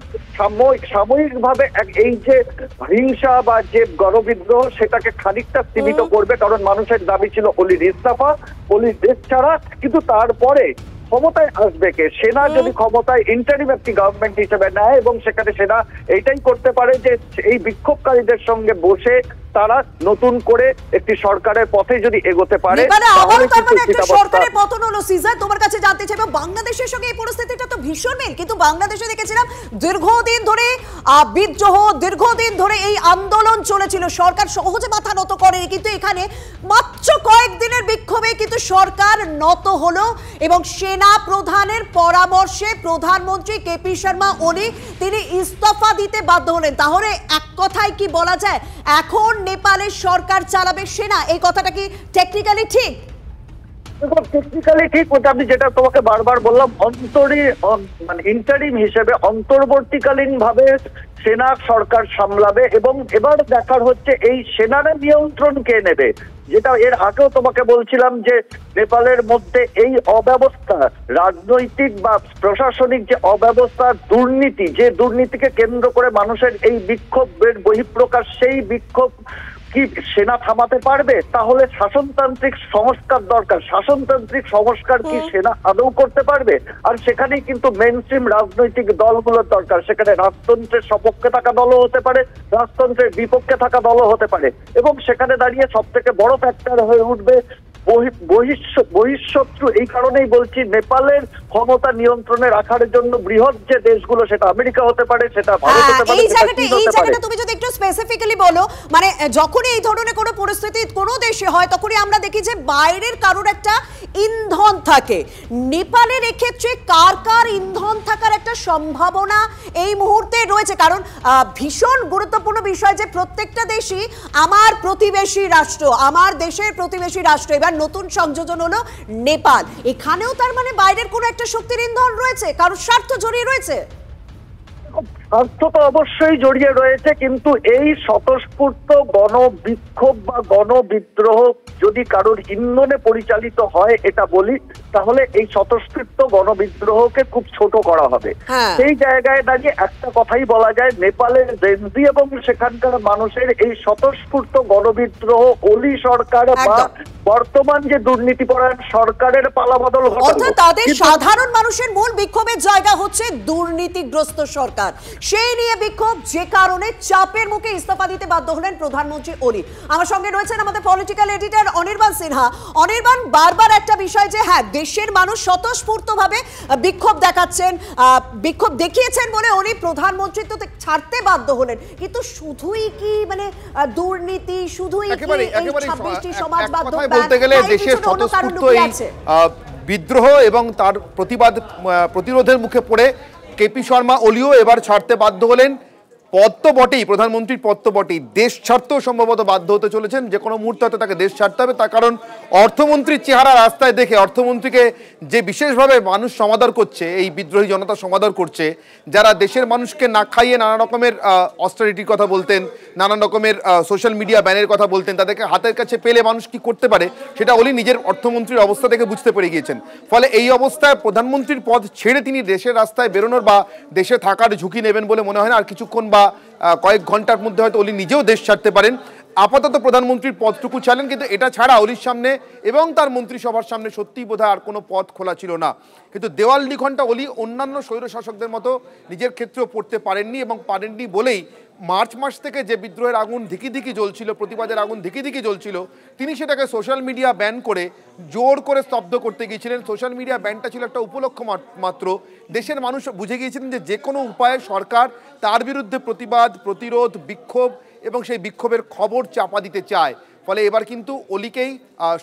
সাময়িকভাবে এই যে হিংসা বা যে গণবিদ্রোহ, সেটাকে খানিকটা সীমিত করবে, কারণ মানুষের দাবি ছিল অলির ইস্তফা, অলির দেশ ছাড়া। কিন্তু তারপরে ক্ষমতায় আসবে কে? সেনা যদি ক্ষমতায় ইন্টারিম একটি গভর্নমেন্ট হিসেবে নেয় এবং সেখানে সেনা এইটাই করতে পারে যে এই বিক্ষোভকারীদের সঙ্গে বসে তারা নতুন করে একটি সরকারের পথে যদি এগোতে পারে, সরকারের পতন হলো। সিজার, তোমার কাছে জানতে চাইবো, বাংলাদেশের সঙ্গে এই পরিস্থিতিটা তো ভীষণ মিল, কিন্তু বাংলাদেশে দেখেছিলাম দীর্ঘদিন ধরে বিদ্রোহ, দীর্ঘদিন ধরে এই আন্দোলন চলেছিল, সরকার সহজে মাথা নত করেনি, কিন্তু এখানে মাত্র কয়েকদিনের বিক্ষোভে কিন্তু সরকার নত হলো এবং সেনা প্রধানের পরামর্শে প্রধানমন্ত্রী কেপি শর্মা ওলি তিনি ইস্তফা দিতে বাধ্য হলেন। তাহলে এক কথায় কি বলা যায়, এখন নেপালের সরকার চালাবে সেনা? এই কথাটা কি টেকনিক্যালি ঠিক? টেকনিক্যালি ঠিক, আমি যেটা তোমাকে বারবার বললাম, ইন্টারিম হিসেবে অন্তর্বর্তীকালীন ভাবে সেনা সরকার সামলাবে। এবং এবার দেখার হচ্ছে এই সেনার নিয়ন্ত্রণ কে নেবে। যেটা এর আগেও তোমাকে বলছিলাম যে নেপালের মধ্যে এই অব্যবস্থা, রাজনৈতিক বা প্রশাসনিক যে অব্যবস্থা, দুর্নীতি, যে দুর্নীতিকে কেন্দ্র করে মানুষের এই বিক্ষোভের বহিঃপ্রকাশ, সেই বিক্ষোভ কি সেনা থামাতে পারবে? তাহলে শাসনতান্ত্রিক সংস্কার দরকার। শাসনতান্ত্রিক সংস্কার কি সেনা আদৌ করতে পারবে? আর সেখানেই কিন্তু মেইনস্ট্রিম রাজনৈতিক দলগুলোর দরকার। সেখানে রাজতন্ত্রের সপক্ষে থাকা দলও হতে পারে, রাজতন্ত্রের বিপক্ষে থাকা দলও হতে পারে। এবং সেখানে দাঁড়িয়ে সব থেকে বড় ফ্যাক্টর হয়ে উঠবে বহিঃশত্রু। এই কারণেই বলছি নেপালের ক্ষমতা নিয়ন্ত্রণে রাখার জন্য বৃহৎ যে দেশগুলো, সেটা আমেরিকা হতে পারে, সেটা ভারত হতে পারে, এই জায়গাটা তুমি যদি একটু স্পেসিফিক্যালি বলো, মানে যখনই এই ধরনের কোনো পরিস্থিতি কোনো দেশে হয় তখনই আমরা দেখি যে বাইরের কারোর একটা ইন্ধন থাকে। নেপালের এক্ষেত্রে কার কার ইন্ধন থাকার একটা সম্ভাবনা এই মুহূর্তে রয়েছে? কারণ ভীষণ গুরুত্বপূর্ণ বিষয় যে প্রত্যেকটা দেশই আমার প্রতিবেশী রাষ্ট্র, আমার দেশের প্রতিবেশী রাষ্ট্র। এবার নতুন সংযোজন হলো নেপাল, এখানেও তার মানে বাইরের কোনো একটা শক্তির ইন্ধন রয়েছে, কারোর স্বার্থ জড়িয়ে রয়েছে। স্বার্থ তো অবশ্যই জড়িয়ে রয়েছে, কিন্তু এই স্বতঃস্ফূর্ত গণবিক্ষোভ বা গণবিদ্রোহ যদি কারোর ইন্ধনে পরিচালিত হয় এটা বলি, তাহলে এই স্বতঃস্ফূর্ত গণবিদ্রোহকে খুব ছোট করা হবে। সেই জায়গায় দাঁড়িয়ে একটা কথাই বলা যায়, নেপালের জেনজি এবং সেখানকার মানুষের এই স্বতঃস্ফূর্ত গণবিদ্রোহ ওলি সরকার বা বর্তমান যে দুর্নীতিপরায়ণ সরকারের পালাবদল ঘটালো। অর্থাৎ তাদের সাধারণ মানুষের মূল বিক্ষোভের জায়গা হচ্ছে দুর্নীতিগ্রস্ত সরকার, সেই নিয়ে বিক্ষোভ, যে কারণে চাপের মুখে ইস্তফা দিতে বাধ্য হলেন প্রধানমন্ত্রী ওলি। আমার সঙ্গে রয়েছেন আমাদের পলিটিক্যাল এডিটর অনির্বাণ সিনহা। অনির্বাণ, বারবার একটা বিষয় যে হ্যাঁ, দেশের মানুষ স্বতঃস্ফূর্তভাবে বিক্ষোভ দেখাচ্ছেন, বিক্ষোভ দেখিয়েছেন বলে উনি প্রধানমন্ত্রী তো ছাড়তে বাধ্য হলেন, কিন্তু শুধুই কি মানে দুর্নীতি, শুধুই কি এই 26টি সমাজবাদ বলতে গেলে দেশের স্বতঃস্ফূর্ত এই বিদ্রোহ এবং তার প্রতিরোধের মুখে পড়ে কেপি শর্মা ওলিও এবার ছাড়তে বাধ্য হলেন। পদ তো বটেই, প্রধানমন্ত্রীর পদ তো বটেই, দেশ ছাড়তেও সম্ভবত বাধ্য হতে চলেছেন। যে কোনো মুহূর্তে হয়তো তাকে দেশ ছাড়তে হবে, তার কারণ অর্থমন্ত্রীর চেহারা রাস্তায় দেখে, অর্থমন্ত্রীকে যে বিশেষভাবে মানুষ সমাদর করছে, এই বিদ্রোহী জনতা সমাদর করছে, যারা দেশের মানুষকে না খাইয়ে নানা রকমের অস্টারিটির কথা বলতেন, নানান রকমের সোশ্যাল মিডিয়া ব্যানের কথা বলতেন, তাদেরকে হাতের কাছে পেলে মানুষ কি করতে পারে সেটা ওলি নিজের অর্থমন্ত্রীর অবস্থা থেকে বুঝতে পেরে গিয়েছেন। ফলে এই অবস্থায় প্রধানমন্ত্রীর পদ ছেড়ে তিনি দেশের রাস্তায় বেরোনোর বা দেশে থাকার ঝুঁকি নেবেন বলে মনে হয় না। আর কিছুক্ষণ বা কয়েক ঘন্টার মধ্যে হয়তো ওলি নিজেও দেশ ছাড়তে পারেন। আপাতত প্রধানমন্ত্রীর পদটুকু ছাড়লেন, কিন্তু এটা ছাড়া ওলির সামনে এবং তার মন্ত্রিসভার সামনে সত্যিই বোধহয় আর কোনো পথ খোলা ছিল না। কিন্তু দেওয়াল লিখনটা ওলি অন্যান্য স্বৈরশাসকদের মতো নিজের ক্ষেত্রেও পড়তে পারেননি, এবং পারেননি বলেই মার্চ মাস থেকে যে বিদ্রোহের আগুন ধিকি ধিকি জ্বলছিল, প্রতিবাদের আগুন ধিকি ধিকি জ্বলছিল, তিনি সেটাকে সোশ্যাল মিডিয়া ব্যান করে জোর করে স্তব্ধ করতে গিয়েছিলেন। সোশ্যাল মিডিয়া ব্যানটা ছিল একটা উপলক্ষ মাত্র। দেশের মানুষ বুঝে গিয়েছিলেন যে কোনো উপায়ে সরকার তার বিরুদ্ধে প্রতিবাদ, প্রতিরোধ, বিক্ষোভ এবং সেই বিক্ষোভের খবর চাপা দিতে চায়। ফলে এবার কিন্তু অলিকেই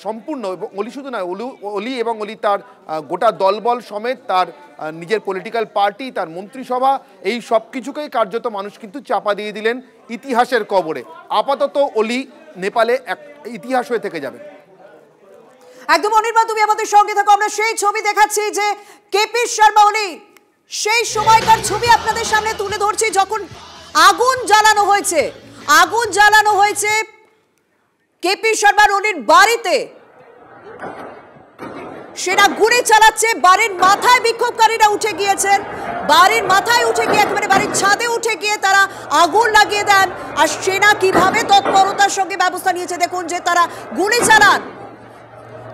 সম্পূর্ণ, অলি শুধু নয়, অলি এবং অলি তার গোটা দলবল সমেত তার নিজের পলিটিক্যাল পার্টি, তার মন্ত্রিসভা, এই সব কিছুকেই কার্যত মানুষ কিন্তু চাপা দিয়ে দিলেন ইতিহাসের কবরে। আপাতত অলি নেপালে এক ইতিহাস হয়ে থেকে যাবে। একদম অনির্বাণ, তুমি আমাদের সঙ্গে থাকো, আমরা সেই ছবি দেখাচ্ছি যে কেপি শর্মা ওলি, সেই সময়কার ছবি আপনাদের সামনে তুলে ধরছি যখন আগুন জ্বালানো হয়েছে কেপি শর্মা ওলির বাড়িতে। সেনা গুলি চালাচ্ছে, বাড়ির মাথায় বিক্ষোভকারীরা উঠে গিয়েছেন, বাড়ির মাথায় উঠে গিয়ে একেবারে বাড়ির ছাদে উঠে গিয়ে তারা আগুন লাগিয়ে দেন। আর সেনা কিভাবে তৎপরতার সঙ্গে ব্যবস্থা নিয়েছে দেখুন, যে তারা গুলি চালান,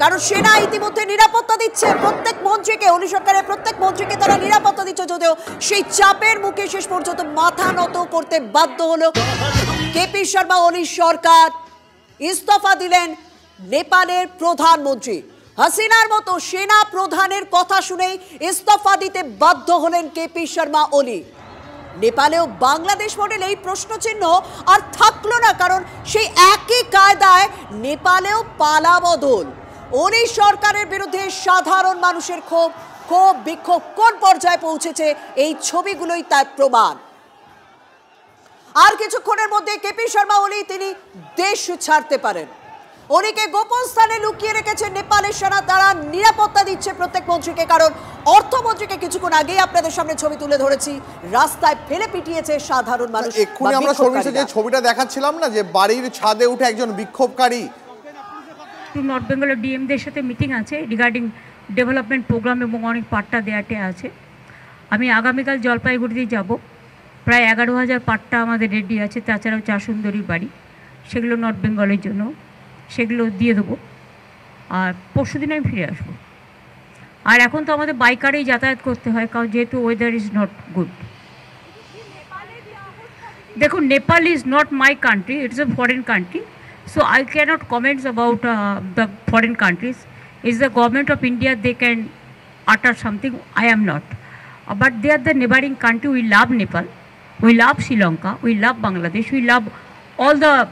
কারণ সেনা ইতিমধ্যে নিরাপত্তা দিচ্ছে প্রত্যেক মন্ত্রীকে, ওলি সরকারের প্রত্যেক মন্ত্রীকে তারা নিরাপত্তা দিচ্ছে, যদিও সেই চাপের মুখে শেষ পর্যন্ত মাথা নত করতে বাধ্য হলো কেপি শর্মা ওলি সরকার। ইস্তফা দিলেন নেপালের প্রধানমন্ত্রী। হাসিনার মতো সেনা প্রধানের কথা শুনেই ইস্তফা দিতে বাধ্য হলেন কেপি শর্মা ওলি। নেপালেও বাংলাদেশ মডেল, এই প্রশ্নচিহ্ন আর থাকলো না, কারণ সেই একই কায়দায় নেপালেও পালাবদল। ওলি সরকারের বিরুদ্ধে সাধারণ মানুষের ক্ষোভ বিক্ষোভ কোন পর্যায়ে পৌঁছেছে এই ছবিগুলোই তার প্রমাণ। আর কিছুক্ষণের মধ্যে কেপি শর্মা ওলি তিনি দেশ ছাড়তে পারেন। ওলিকে গোপন স্থানে লুকিয়ে রেখেছে নেপালের সেনা, তারা নিরাপত্তা দিচ্ছে প্রত্যেক মন্ত্রীকে, কারণ অর্থমন্ত্রীকে কিছুক্ষণ আগেই আপনাদের সামনে ছবি তুলে ধরেছি, রাস্তায় ফেলে পিটিয়েছে সাধারণ মানুষ। এক্ষুনি আমরা যে ছবিটা দেখাচ্ছিলাম না, যে বাড়ির ছাদে উঠে একজন বিক্ষোভকারী। নর্থ বেঙ্গলের ডিএমদের সাথে মিটিং আছে রিগার্ডিং ডেভেলপমেন্ট প্রোগ্রাম এবং অনেক পাট্টা দেওয়াতে আছে। আমি আগামীকাল জলপাইগুড়িতে যাব, প্রায় 11,000 পাট্টা আমাদের রেডি আছে, তাছাড়াও 4 সুন্দরী বাড়ি, সেগুলো নর্থ বেঙ্গলের জন্য, সেগুলো দিয়ে দেবো। আর পরশু দিন আমি ফিরে আসবো। আর এখন তো আমাদের বাইকারেই যাতায়াত করতে হয়, কারণ যেহেতু ওয়েদার ইজ নট গুড। দেখুন, Nepal is not my country, it's a foreign country. So I cannot comment about the foreign countries. Is the government of India, they can utter something. I am not. But they are the neighboring country. We love Nepal. We love Sri Lanka. We love Bangladesh. We love all the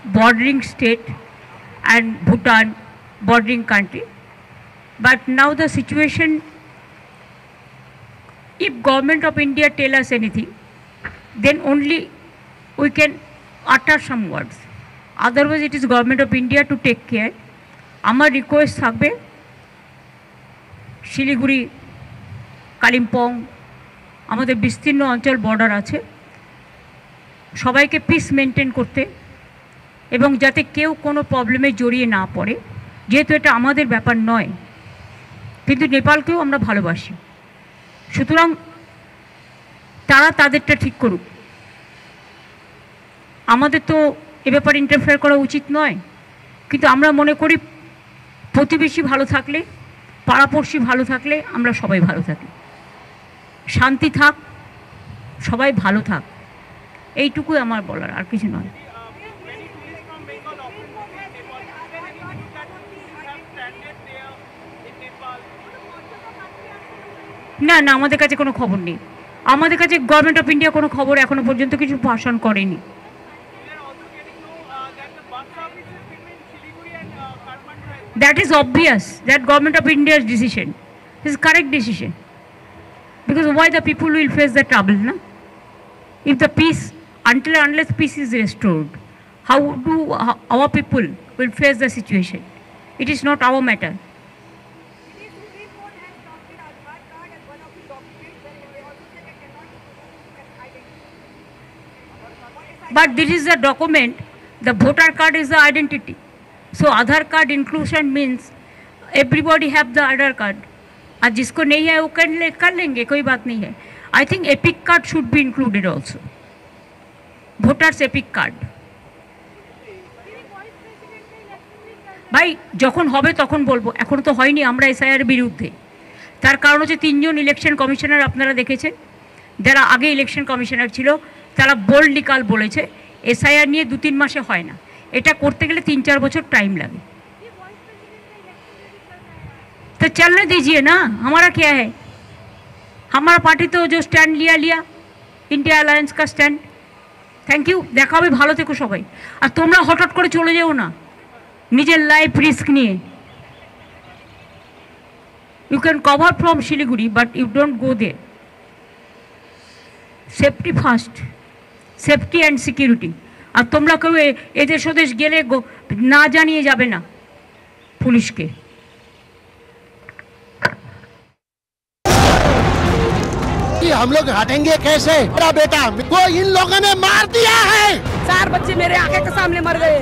bordering state and Bhutan bordering country. But now the situation, if government of India tell us anything, then only we can utter some words. Otherwise it is government of India to take care. Amar request থাকবে শিলিগুড়ি কালিম্পং আমাদের বিস্তীর্ণ অঞ্চল border আছে সবাইকে piece maintain করতে এবং যাতে কেউ কোনো প্রবলেমে জড়িয়ে না পড়ে যেহেতু এটা আমাদের ব্যাপার নয় কিন্তু নেপালকেও আমরা ভালোবাসি সুতরাং তারা তাদেরটা ঠিক করুক আমাদের তো এ ব্যাপারে ইন্টারফেয়ার করা উচিত নয় কিন্তু আমরা মনে করি প্রতিবেশী ভালো থাকলে পাড়াপড়শি ভালো থাকলে আমরা সবাই ভালো থাকি শান্তি থাক সবাই ভালো থাক এইটুকুই আমার বলার আর কিছু নয় না না আমাদের কাছে কোনো খবর নেই আমাদের কাছে গভর্নমেন্ট অফ ইন্ডিয়া কোনো খবর এখনো পর্যন্ত কিছু ভাষণ করেনি That is obvious that government of India's decision is correct decision because why the people will face the trouble na? If the peace unless peace is restored how do our people will face the situation it is not our matter but this is the document the voter card is the identity So Aadhaar card inclusion means everybody have the Aadhaar card. और जिसको नहीं है वो कर लेंगे कोई बात नहीं है. I think Epic card should be included also. Voters Epic card. ভাই যখন হবে তখন বলবো এখন তো হয়নি আমরা এসআইআর বিরুদ্ধে তার কারণ হচ্ছে তিনজন ইলেকশন কমিশনার আপনারা দেখেছেন যারা আগে ইলেকশন কমিশনার ছিল তারা বোল্ডলি কাল বলেছে এসআইআর নিয়ে 2-3 মাসে হয় না এটা করতে গেলে 3-4 বছর टाइम लगे तो चलने दीजिए ना हमारा क्या है हमारा पार्टी तो जो स्टैंड लिया इंडिया अलायंस का स्टैंड थैंक यू देखा হবে ভালো থেকো সবাই আর তোমরা হঠাৎ করে চলে যেও না নিজের লাইফ রিস্ক নিয়ে you can cover from Shiliguri but you don't go there safety first safety and security আর তোমরা কেউ এদের স্বদেশ গেলে না জানিয়ে যাবে না পুলিশকে हम लोग हटेंगे कैसे मेरा बेटा को इन लोगों ने मार दिया है 4 बच्चे मेरे आंखें के सामने मर गए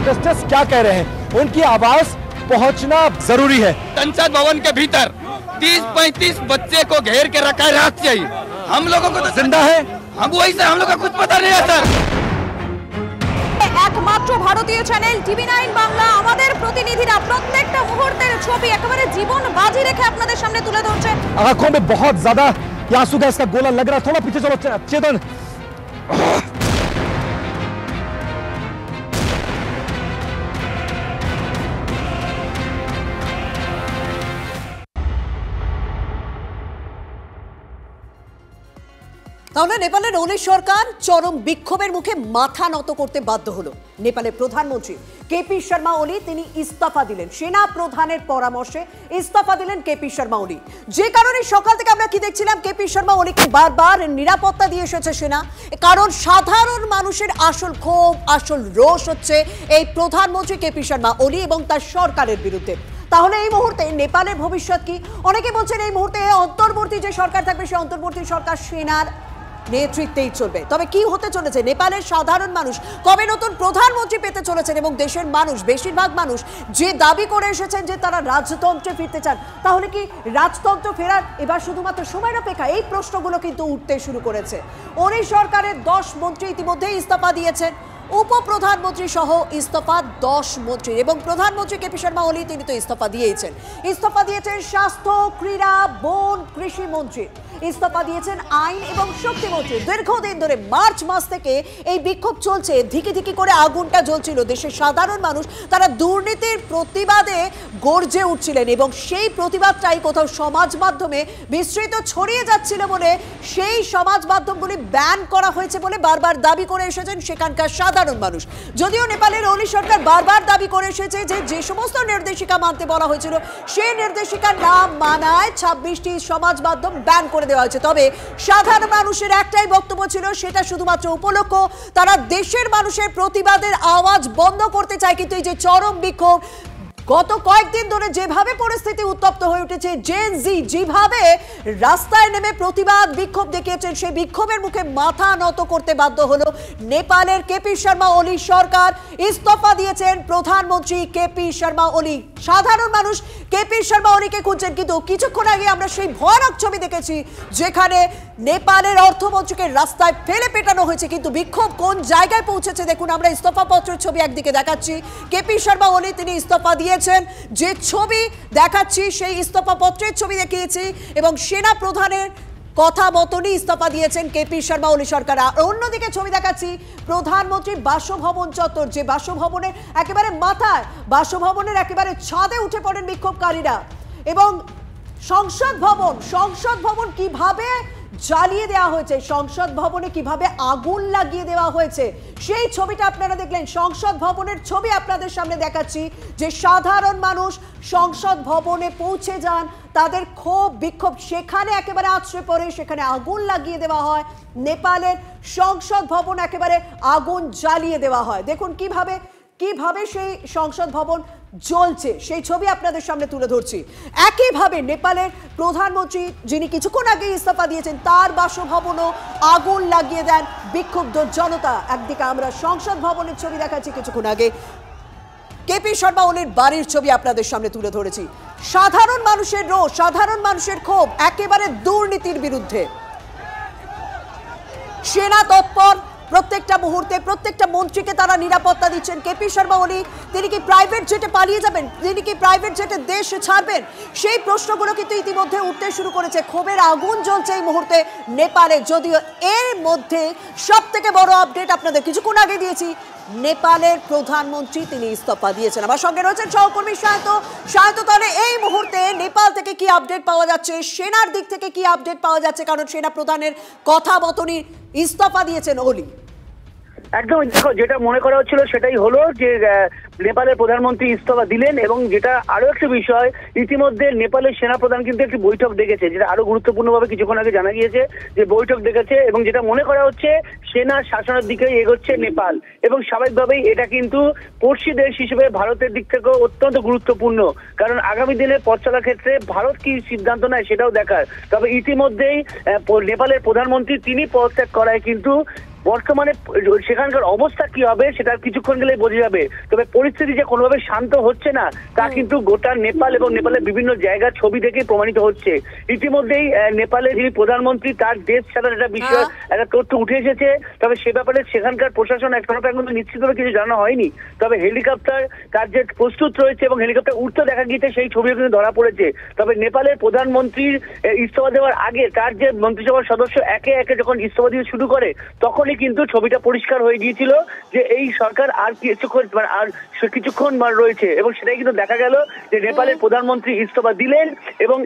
जस्टिस क्या कह रहे हैं उनकी आवाज पहुंचना जरूरी है संसद भवन के भीतर 30-35 बच्चे को घेर के रखा है रात से ही हम लोगों को तो जिंदा है हम वही से हम लोग का कुछ पता नहीं है सर একমাত্র ভারতীয় চ্যানেল টিভি9 বাংলা আমাদের প্রতিনিধিরা প্রত্যেকটা মুহূর্তের ছবি একেবারে জীবন বাজি রেখে আপনাদের সামনে তুলে ধরছে आंखों में बहुत ज्यादा आंसू गैस का गोला लग रहा थोड़ा पीछे चलो चेतन তাহলে নেপালের ওলি সরকার চরম বিক্ষোভের মুখে মাথা নত করতে বাধ্য হলো নেপালের প্রধানমন্ত্রী কেপি শর্মা ওলি তিনি ইস্তফা দিলেন সেনা প্রধানের পরামর্শে ইস্তফা দিলেন কেপি শর্মা ওলি যে কারণে সকাল থেকে আমরা কি দেখছিলাম কেপি শর্মা ওলিকে বারবার নিরাপত্তা দিয়ে এসেছে সেনা কারণ সাধারণ মানুষের আসল ক্ষোভ আসল রোষ হচ্ছে এই প্রধানমন্ত্রী কেপি শর্মা ওলি এবং তার সরকারের বিরুদ্ধে তাহলে এই মুহূর্তে নেপালের ভবিষ্যৎ কি অনেকে বলছেন এই মুহূর্তে অন্তর্বর্তী যে সরকার থাকবে সেই অন্তর্বর্তী সরকার সেনার নেতৃত্বেই চলবে তবে কি হতে চলেছে নেপালের সাধারণ মানুষ কবে নতুন প্রধানমন্ত্রী পেতে চলেছেন এবং দেশের মানুষ বেশিরভাগ মানুষ যে দাবি করে এসেছেন যে তারা রাজতন্ত্রে ফিরতে চান তাহলে কি রাজতন্ত্র ফেরার এবার শুধুমাত্র সময়ের অপেক্ষা এই প্রশ্নগুলো কিন্তু উঠতে শুরু করেছে ওলি সরকারের 10 মন্ত্রী ইতিমধ্যে ইস্তফা দিয়েছেন উপপ্রধানমন্ত্রী সহ ইস্তফা 10 মন্ত্রী এবং প্রধানমন্ত্রী কেপি শর্মা ওলি তিনি তো ইস্তফা দিয়েছেন। ইস্তফা দিয়েছেন স্বাস্থ্য, ক্রীড়া, বন, কৃষি মন্ত্রী। ইস্তফা দিয়েছেন আইন এবং শক্তি মন্ত্রী। দীর্ঘদিন ধরে মার্চ মাস থেকে এই বিক্ষোভ চলছে, ধিকি ধিকি করে আগুনটা জ্বলছিল। দেশের সাধারণ মানুষ তারা দুর্নীতির প্রতিবাদে গর্জে উঠছিলেন এবং সেই প্রতিবাদটাই কোথাও সমাজ মাধ্যমে বিস্তৃত ছড়িয়ে যাচ্ছিল বলে সেই সমাজ মাধ্যমগুলি ব্যান করা হয়েছে বলে বারবার দাবি করে এসেছেন সেখানকার সাধারণ মানুষ। যদিও নেপালের ওলি সরকার বারবার দাবি করে এসেছে যে সমস্ত নির্দেশিকা মানতে বলা হয়েছিল সেই নির্দেশিকা না মানায় 26টি সমাজ মাধ্যম ব্যান করে দেওয়া হয়েছে। তবে সাধারণ মানুষের একটাই বক্তব্য ছিল, সেটা শুধুমাত্র উপলক্ষ, তারা দেশের মানুষের প্রতিবাদের আওয়াজ বন্ধ করতে চায়। কিন্তু এই যে চরম বিক্ষোভ গত কয়েকদিন ধরে যেভাবে পরিস্থিতি উত্তপ্ত হয়ে উঠেছে, জেন জি যেভাবে রাস্তায় নেমে প্রতিবাদ বিক্ষোভ দেখিয়েছেন, সেই বিক্ষোভের মুখে মাথা নত করতে বাধ্য হলো নেপালের কেপি শর্মা ওলি সরকার। ইস্তফা দিয়েছেন প্রধানমন্ত্রী কেপি শর্মা ওলি। সাধারণ মানুষ কেপি শর্মা ওলিকে খুঁজছেন, কিন্তু কিছুক্ষণ আগে আমরা সেই ভয়ানক ছবি দেখেছি যেখানে নেপালের অর্থমন্ত্রীকে রাস্তায় ফেলে পেটানো হয়েছে। কিন্তু বিক্ষোভ কোন জায়গায় পৌঁছেছে দেখুন, আমরা ইস্তফা পত্রের ছবি একদিকে দেখাচ্ছি, কেপি শর্মা ওলি তিনি ইস্তফা দিয়েছেন, যে ছবি দেখাচ্ছি সেই ইস্তফা পত্রের ছবি দেখিয়েছি এবং সেনা প্রধানের কথা মতনই ইস্তফা দিয়েছেন কেপি শর্মা ওলি সরকার। আর অন্যদিকে ছবি দেখাচ্ছি প্রধানমন্ত্রীর বাসভবন চত্বর, যে বাসভবনের একেবারে মাথায়, বাসভবনের একেবারে ছাদে উঠে পড়েন বিক্ষোভকারীরা এবং সংসদ ভবন কিভাবে জ্বালিয়ে দেওয়া হয়েছে, সংসদ ভবনে কিভাবে আগুন লাগিয়ে দেওয়া হয়েছে সেই ছবিটা আপনারা দেখলেন। সংসদ ভবনের ছবি আপনাদের সামনে দেখাচ্ছি, যে সাধারণ মানুষ সংসদ ভবনে পৌঁছে যান, তাদের ক্ষোভ বিক্ষোভ সেখানে একেবারে আছড়ে পড়ে, সেখানে আগুন লাগিয়ে দেওয়া হয়। নেপালের সংসদ ভবন একেবারে আগুন জ্বালিয়ে দেওয়া হয়। দেখুন কিভাবে সেই সংসদ ভবন জ্বলছে সেই ছবি আপনাদের সামনে তুলে ধরছি। একইভাবে নেপালের প্রধানমন্ত্রী যিনি কিছুক্ষণ আগে ইস্তফা দিয়েছেন তার বাসভবনও আগুন লাগিয়ে দেন বিক্ষুব্ধ জনতা। একদিকে আমরা সংসদ ভবনের ছবি দেখাচ্ছি, কিছুক্ষণ আগে কেপি শর্মা ওলির বাড়ির ছবি আপনাদের সামনে তুলে ধরেছি। সাধারণ মানুষের রোষ, সাধারণ মানুষের ক্ষোভ একেবারে দুর্নীতির বিরুদ্ধে। সেনা তৎপর, প্রত্যেকটা মুহূর্তে প্রত্যেকটা মন্ত্রীকে তারা নিরাপত্তা দিচ্ছেন। কেপি শর্মা ওলি তিনি কি প্রাইভেট জেটে পালিয়ে যাবেন, তিনি কি প্রাইভেট জেটে দেশ ছাড়বেন, সেই প্রশ্নগুলো কিন্তু ইতিমধ্যে উঠতে শুরু করেছে। ক্ষোভের আগুন জ্বলছে এই মুহূর্তে নেপালে। যদিও এর মধ্যে সব থেকে বড় আপডেট আপনাদের কিছুক্ষণ আগে দিয়েছি, নেপালের প্রধানমন্ত্রী তিনি ইস্তফা দিয়েছেন। আমার সঙ্গে রয়েছেন সহকর্মী সায়ন্ত। তাহলে এই মুহূর্তে নেপাল থেকে কি আপডেট পাওয়া যাচ্ছে, সেনার দিক থেকে কি আপডেট পাওয়া যাচ্ছে, কারণ সেনা প্রধানের কথা মতনই ইস্তফা দিয়েছেন ওলি। একদম দেখো, যেটা মনে করা হচ্ছিল সেটাই হলো যে নেপালের প্রধানমন্ত্রী ইস্তফা দিলেন এবং যেটা আরো একটা বিষয়, ইতিমধ্যে নেপালের সেনাপ্রধান কিন্তু একটি বৈঠক ডেকেছে, যেটা আরো গুরুত্বপূর্ণভাবে কিছুক্ষণ আগে জানা গিয়েছে যে বৈঠক ডেকেছে এবং যেটা মনে করা হচ্ছে সেনা শাসনের দিকে এগোচ্ছে নেপাল এবং স্বাভাবিকভাবেই এটা কিন্তু পড়শি দেশ হিসেবে ভারতের দিক থেকেও অত্যন্ত গুরুত্বপূর্ণ, কারণ আগামী দিনে পথ চলার ক্ষেত্রে ভারত কি সিদ্ধান্ত নেয় সেটাও দেখার। তবে ইতিমধ্যেই নেপালের প্রধানমন্ত্রী তিনি পদত্যাগ করায় কিন্তু বর্তমানে সেখানকার অবস্থা কি হবে সেটা কিছুক্ষণ গেলে বোঝা যাবে। তবে পরিস্থিতি যে কোনোভাবে শান্ত হচ্ছে না তা কিন্তু গোটা নেপাল এবং নেপালের বিভিন্ন জায়গার ছবি দেখে প্রমাণিত হচ্ছে। ইতিমধ্যেই নেপালের যিনি প্রধানমন্ত্রী তার দেশ ছাড়ার একটা বিষয় একটা তথ্য উঠে এসেছে, তবে সে ব্যাপারে সেখানকার প্রশাসন এখনো পর্যন্ত নিশ্চিতভাবে কিছু জানানো হয়নি। তবে হেলিকপ্টার তার যে প্রস্তুত রয়েছে এবং হেলিকপ্টার উঠতে দেখা গিয়েছে সেই ছবিও কিন্তু ধরা পড়েছে। তবে নেপালের প্রধানমন্ত্রীর ইস্তফা দেওয়ার আগে তার যে মন্ত্রিসভার সদস্য একে একে যখন ইস্তফা দিতে শুরু করে তখন কিন্তু ছবিটা পরিষ্কার হয়ে গিয়েছিল যে এই সরকার আর কিছুক্ষণ রয়েছে এবং সেটাই কিন্তু দেখা গেল যে নেপালের প্রধানমন্ত্রী ইস্তফা দিলেন এবং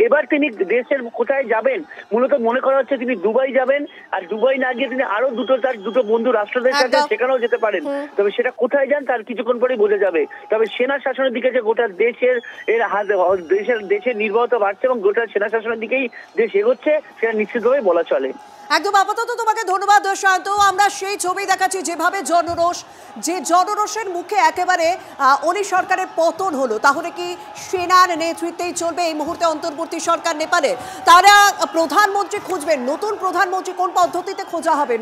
এবার তিনি দেশের কোথায় যাবেন, মূলত মনে করা হচ্ছে তিনি দুবাই যাবেন, আর দুবাই না গিয়ে তিনি আরো তার দুটো বন্ধু রাষ্ট্রদের সাথে সেখানেও যেতে পারেন। তবে সেটা কোথায় যান তার কিছুক্ষণ পরেই বোঝা যাবে। তবে সেনা শাসনের দিকে যে গোটা দেশের নির্ভরতা বাড়ছে এবং গোটা সেনা শাসনের দিকেই দেশ এগোচ্ছে সেটা নিশ্চিতভাবে বলা চলে। একদম আপাতত তোমাকে ধন্যবাদ সায়ন্ত। আমরা সেই ছবি দেখাচ্ছি যেভাবে জনরোষের মুখে একেবারে ওলি সরকারের পতন হলো। তাহলে কি সেনার নেতৃত্বেই চলবে এই মুহূর্তে অন্তর্বর্তী সরকার নেপালে? তারা প্রধানমন্ত্রী খুঁজবেন, নতুন প্রধানমন্ত্রী কোন পদ্ধতিতে খোঁজা হবে,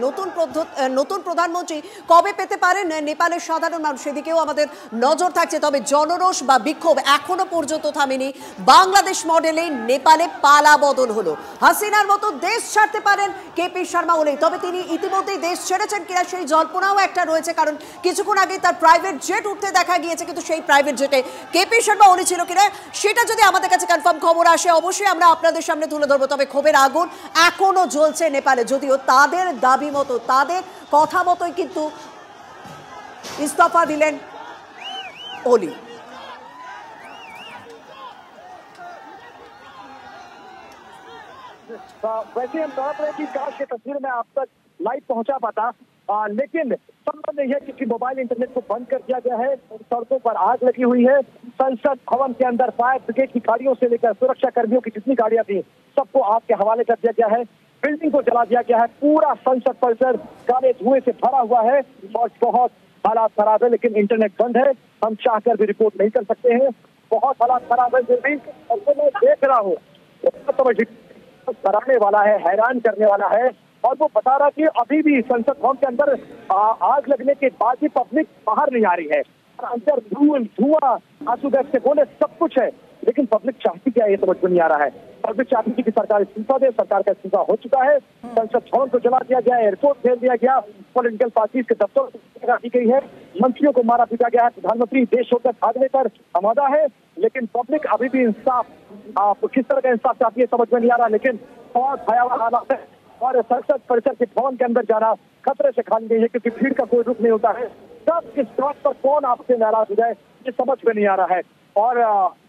নতুন প্রধানমন্ত্রী কবে পেতে পারেন নেপালের সাধারণ মানুষ, সেদিকেও আমাদের নজর থাকছে। তবে জনরোষ বা বিক্ষোভ এখনো পর্যন্ত থামেনি। বাংলাদেশ মডেলে নেপালে পালা বদল হলো। হাসিনার মতো দেশ ছাড়তে পারেন কেপি শর্মা ওলি। তবে তিনি ইতিমধ্যেই দেশ ছেড়েছেন কিনা সেই জল্পনাও একটা রয়েছে, কারণ কিছুক্ষণ আগে তার প্রাইভেট জেট উঠতে দেখা গিয়েছে, কিন্তু সেই প্রাইভেট জেটে কেপি শর্মা ওলি ছিল কিনা সেটা যদি আমাদের কাছে কনফার্ম খবর আসে অবশ্যই আমরা আপনাদের সামনে তুলে ধরবো। তবে ক্ষোভের আগুন এখনো জ্বলছে নেপালে, যদিও তাদের দাবি মতো তাদের কথা মতোই কিন্তু ইস্তফা দিলেন ওলি। वैसे हम तड़प रहे कि काश ये तस्वीर में आप तक लाइव पहुंचा पाता, लेकिन संभव नहीं है क्योंकि मोबाइल इंटरनेट को बंद कर दिया गया है। सड़कों पर आग लगी हुई है। संसद भवन के अंदर फायर ब्रिगेड की गाड़ियों से लेकर सुरक्षा कर्मियों की जितनी गाड़ियां थी सबको आग के हवाले कर दिया गया है। बिल्डिंग को जला दिया गया है। पूरा संसद परिसर काले धुएं से भरा हुआ है और बहुत हालात खराब है, लेकिन इंटरनेट बंद है। हम चाहकर भी रिपोर्ट नहीं कर सकते हैं। बहुत हालात खराब है। मैं देख रहा हूँ कराने वाला है, हैरान करने वाला है। और वो बता रहा कि अभी भी संसद भवन के अंदर आग लगने के बाद भी पब्लिक बाहर नहीं आ रही है। अंदर धुआं, आंसू गैस से बोले सब कुछ है, लेकिन पब्लिक चाहती क्या ये समझ में नहीं आ रहा है। पब्लिक चाहती थी कि सरकार इस्तीफा दे, सरकार का इस्तीफा हो चुका है। संसद भवन को जला दिया गया, एयरपोर्ट भेज दिया गया, पॉलिटिकल पार्टी के दफ्तर की गई है, मंत्रियों को मारा पीटा गया है, प्रधानमंत्री देश छोड़कर भागने पर आमादा है। लेकिन पब्लिक अभी भी इंसाफ, किस तरह का इंसाफ चाहती है समझ में नहीं आ रहा। लेकिन बहुत भयावह हालात है और संसद परिसर के भवन के अंदर जाना खतरे से खाली नहीं है, क्योंकि भीड़ का कोई रुख नहीं होता है। कब किस बात पर कौन आपसे नाराज हो जाए ये समझ में नहीं आ रहा है। और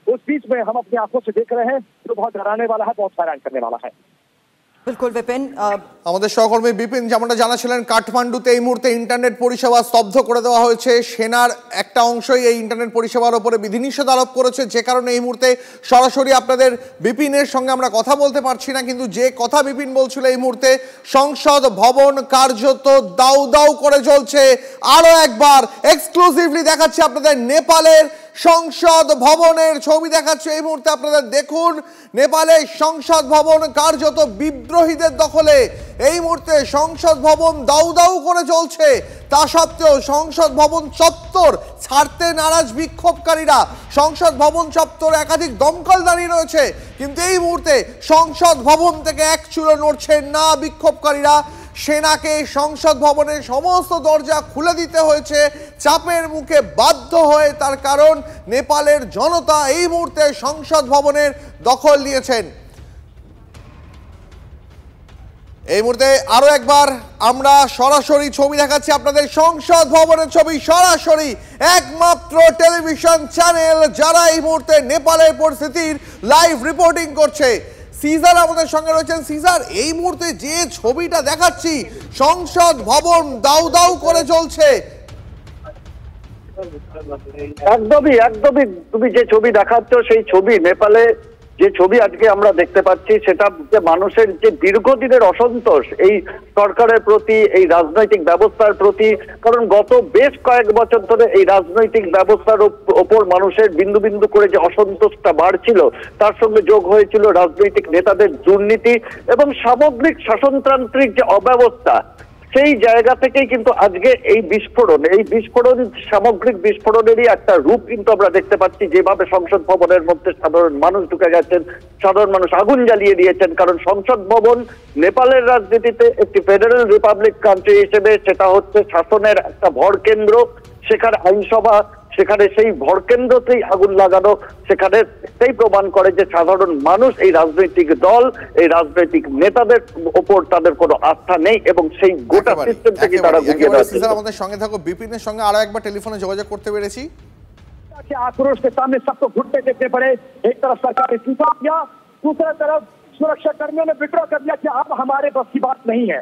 उस बीच में हम अपनी आंखों से देख रहे हैं जो बहुत डराने वाला है, बहुत हैरान करने वाला है। बिल्कुल विपिन, আমাদের সহকর্মী বিপিন যেমনটা জানাছিলেন, কাঠমান্ডুতে এই মুহূর্তে ইন্টারনেট পরিষেবা স্তব্ধ করে দেওয়া হয়েছে। সেনার একটা অংশই এই ইন্টারনেট পরিষেবার উপরে বিধিনিষেধ আরোপ করেছে, যে কারণে এই মুহূর্তে সরাসরি আপনাদের বিপিনের সঙ্গে আমরা কথা বলতে পারছি না। কিন্তু যে কথা বিপিন বলছিল, এই মুহূর্তে সংসদ ভবন কার্যত দাউ দাউ করে জ্বলছে। আরো একবার এক্সক্লুসিভলি দেখাচ্ছি আপনাদের নেপালের সংসদ ভবনের ছবি দেখাচ্ছে এই মুহূর্তে আপনাদের। দেখুন, নেপালের সংসদ ভবন কার্যত বিদ্রোহীদের দখলে। এই মুহূর্তে সংসদ ভবন দাউ দাউ করে চলছে। তা সত্ত্বেও সংসদ ভবন চত্বর ছাড়তে নারাজ বিক্ষোভকারীরা। সংসদ ভবন চত্বর একাধিক দমকল দাঁড়িয়ে রয়েছে, কিন্তু এই মুহূর্তে সংসদ ভবন থেকে এক চুলো নড়ছেন না বিক্ষোভকারীরা। সেনাকে সংসদ ভবনের সমস্ত দরজা খুলে দিতে হয়েছে চাপের মুখে বাধ্য হয়ে। তার কারণ নেপালের জনতা এই মুহূর্তে সংসদ ভবনের দখল নিয়েছেন। এই মুহূর্তে আরো একবার আমরা সরাসরি ছবি দেখাচ্ছি আপনাদের, সংসদ ভবনের ছবি সরাসরি একমাত্র টেলিভিশন চ্যানেল যারা এই মুহূর্তে নেপালের পরিস্থিতির লাইভ রিপোর্টিং করছে। সিজার আমাদের সঙ্গে রয়েছেন। সিজার, এই মুহূর্তে যে ছবিটা দেখাচ্ছি, সংসদ ভবন দাউ দাউ করে চলছে। একদমই তুমি যে ছবি দেখাচ্ছ সেই ছবি, নেপালে যে ছবি আজকে আমরা দেখতে পাচ্ছি সেটা যে মানুষের যে দীর্ঘদিনের অসন্তোষ এই সরকারের প্রতি, এই রাজনৈতিক ব্যবস্থার প্রতি। কারণ গত বেশ কয়েক বছর ধরে এই রাজনৈতিক ব্যবস্থার ওপর মানুষের বিন্দু বিন্দু করে যে অসন্তোষটা বাড়ছিল, তার সঙ্গে যোগ হয়েছিল রাজনৈতিক নেতাদের দুর্নীতি এবং সামগ্রিক শাসনতান্ত্রিক যে অব্যবস্থা। সেই জায়গা থেকেই কিন্তু আজকে এই বিস্ফোরণ সামগ্রিক বিস্ফোরণেরই একটা রূপ কিন্তু আমরা দেখতে পাচ্ছি। যেভাবে সংসদ ভবনের মধ্যে সাধারণ মানুষ ঢুকে গেছেন, সাধারণ মানুষ আগুন জ্বালিয়ে দিয়েছেন। কারণ সংসদ ভবন নেপালের রাজনীতিতে একটি ফেডারেল রিপাবলিক কান্ট্রি হিসেবে সেটা হচ্ছে শাসনের একটা ভরকেন্দ্র। সেখানে আইনসভা, সেখানে সেই ভরকেন্দ্রতেই আগুন লাগানো, সেখানে সেই প্রমাণ করে যে সাধারণ মানুষ এই রাজনৈতিক দল, এই রাজনৈতিক নেতাদের ওপর তাদের কোনো আস্থা নেই এবং সেই গোটা সিস্টেম থেকে তারা গুটিয়ে যাচ্ছে। আমাদের সঙ্গে থাকো, বিপিনের সঙ্গে আরো একবার টেলিফোনে যোগাযোগ করতে পেরেছি। आक्रोश के सामने सबको घुटने देखने पड़े। एक तरफ सरकार ने इस्तीफा दिया, दूसरी तरफ सुरक्षा कर्मियों ने विड्रॉ कर दिया कि अब हमारे बस की बात नहीं है,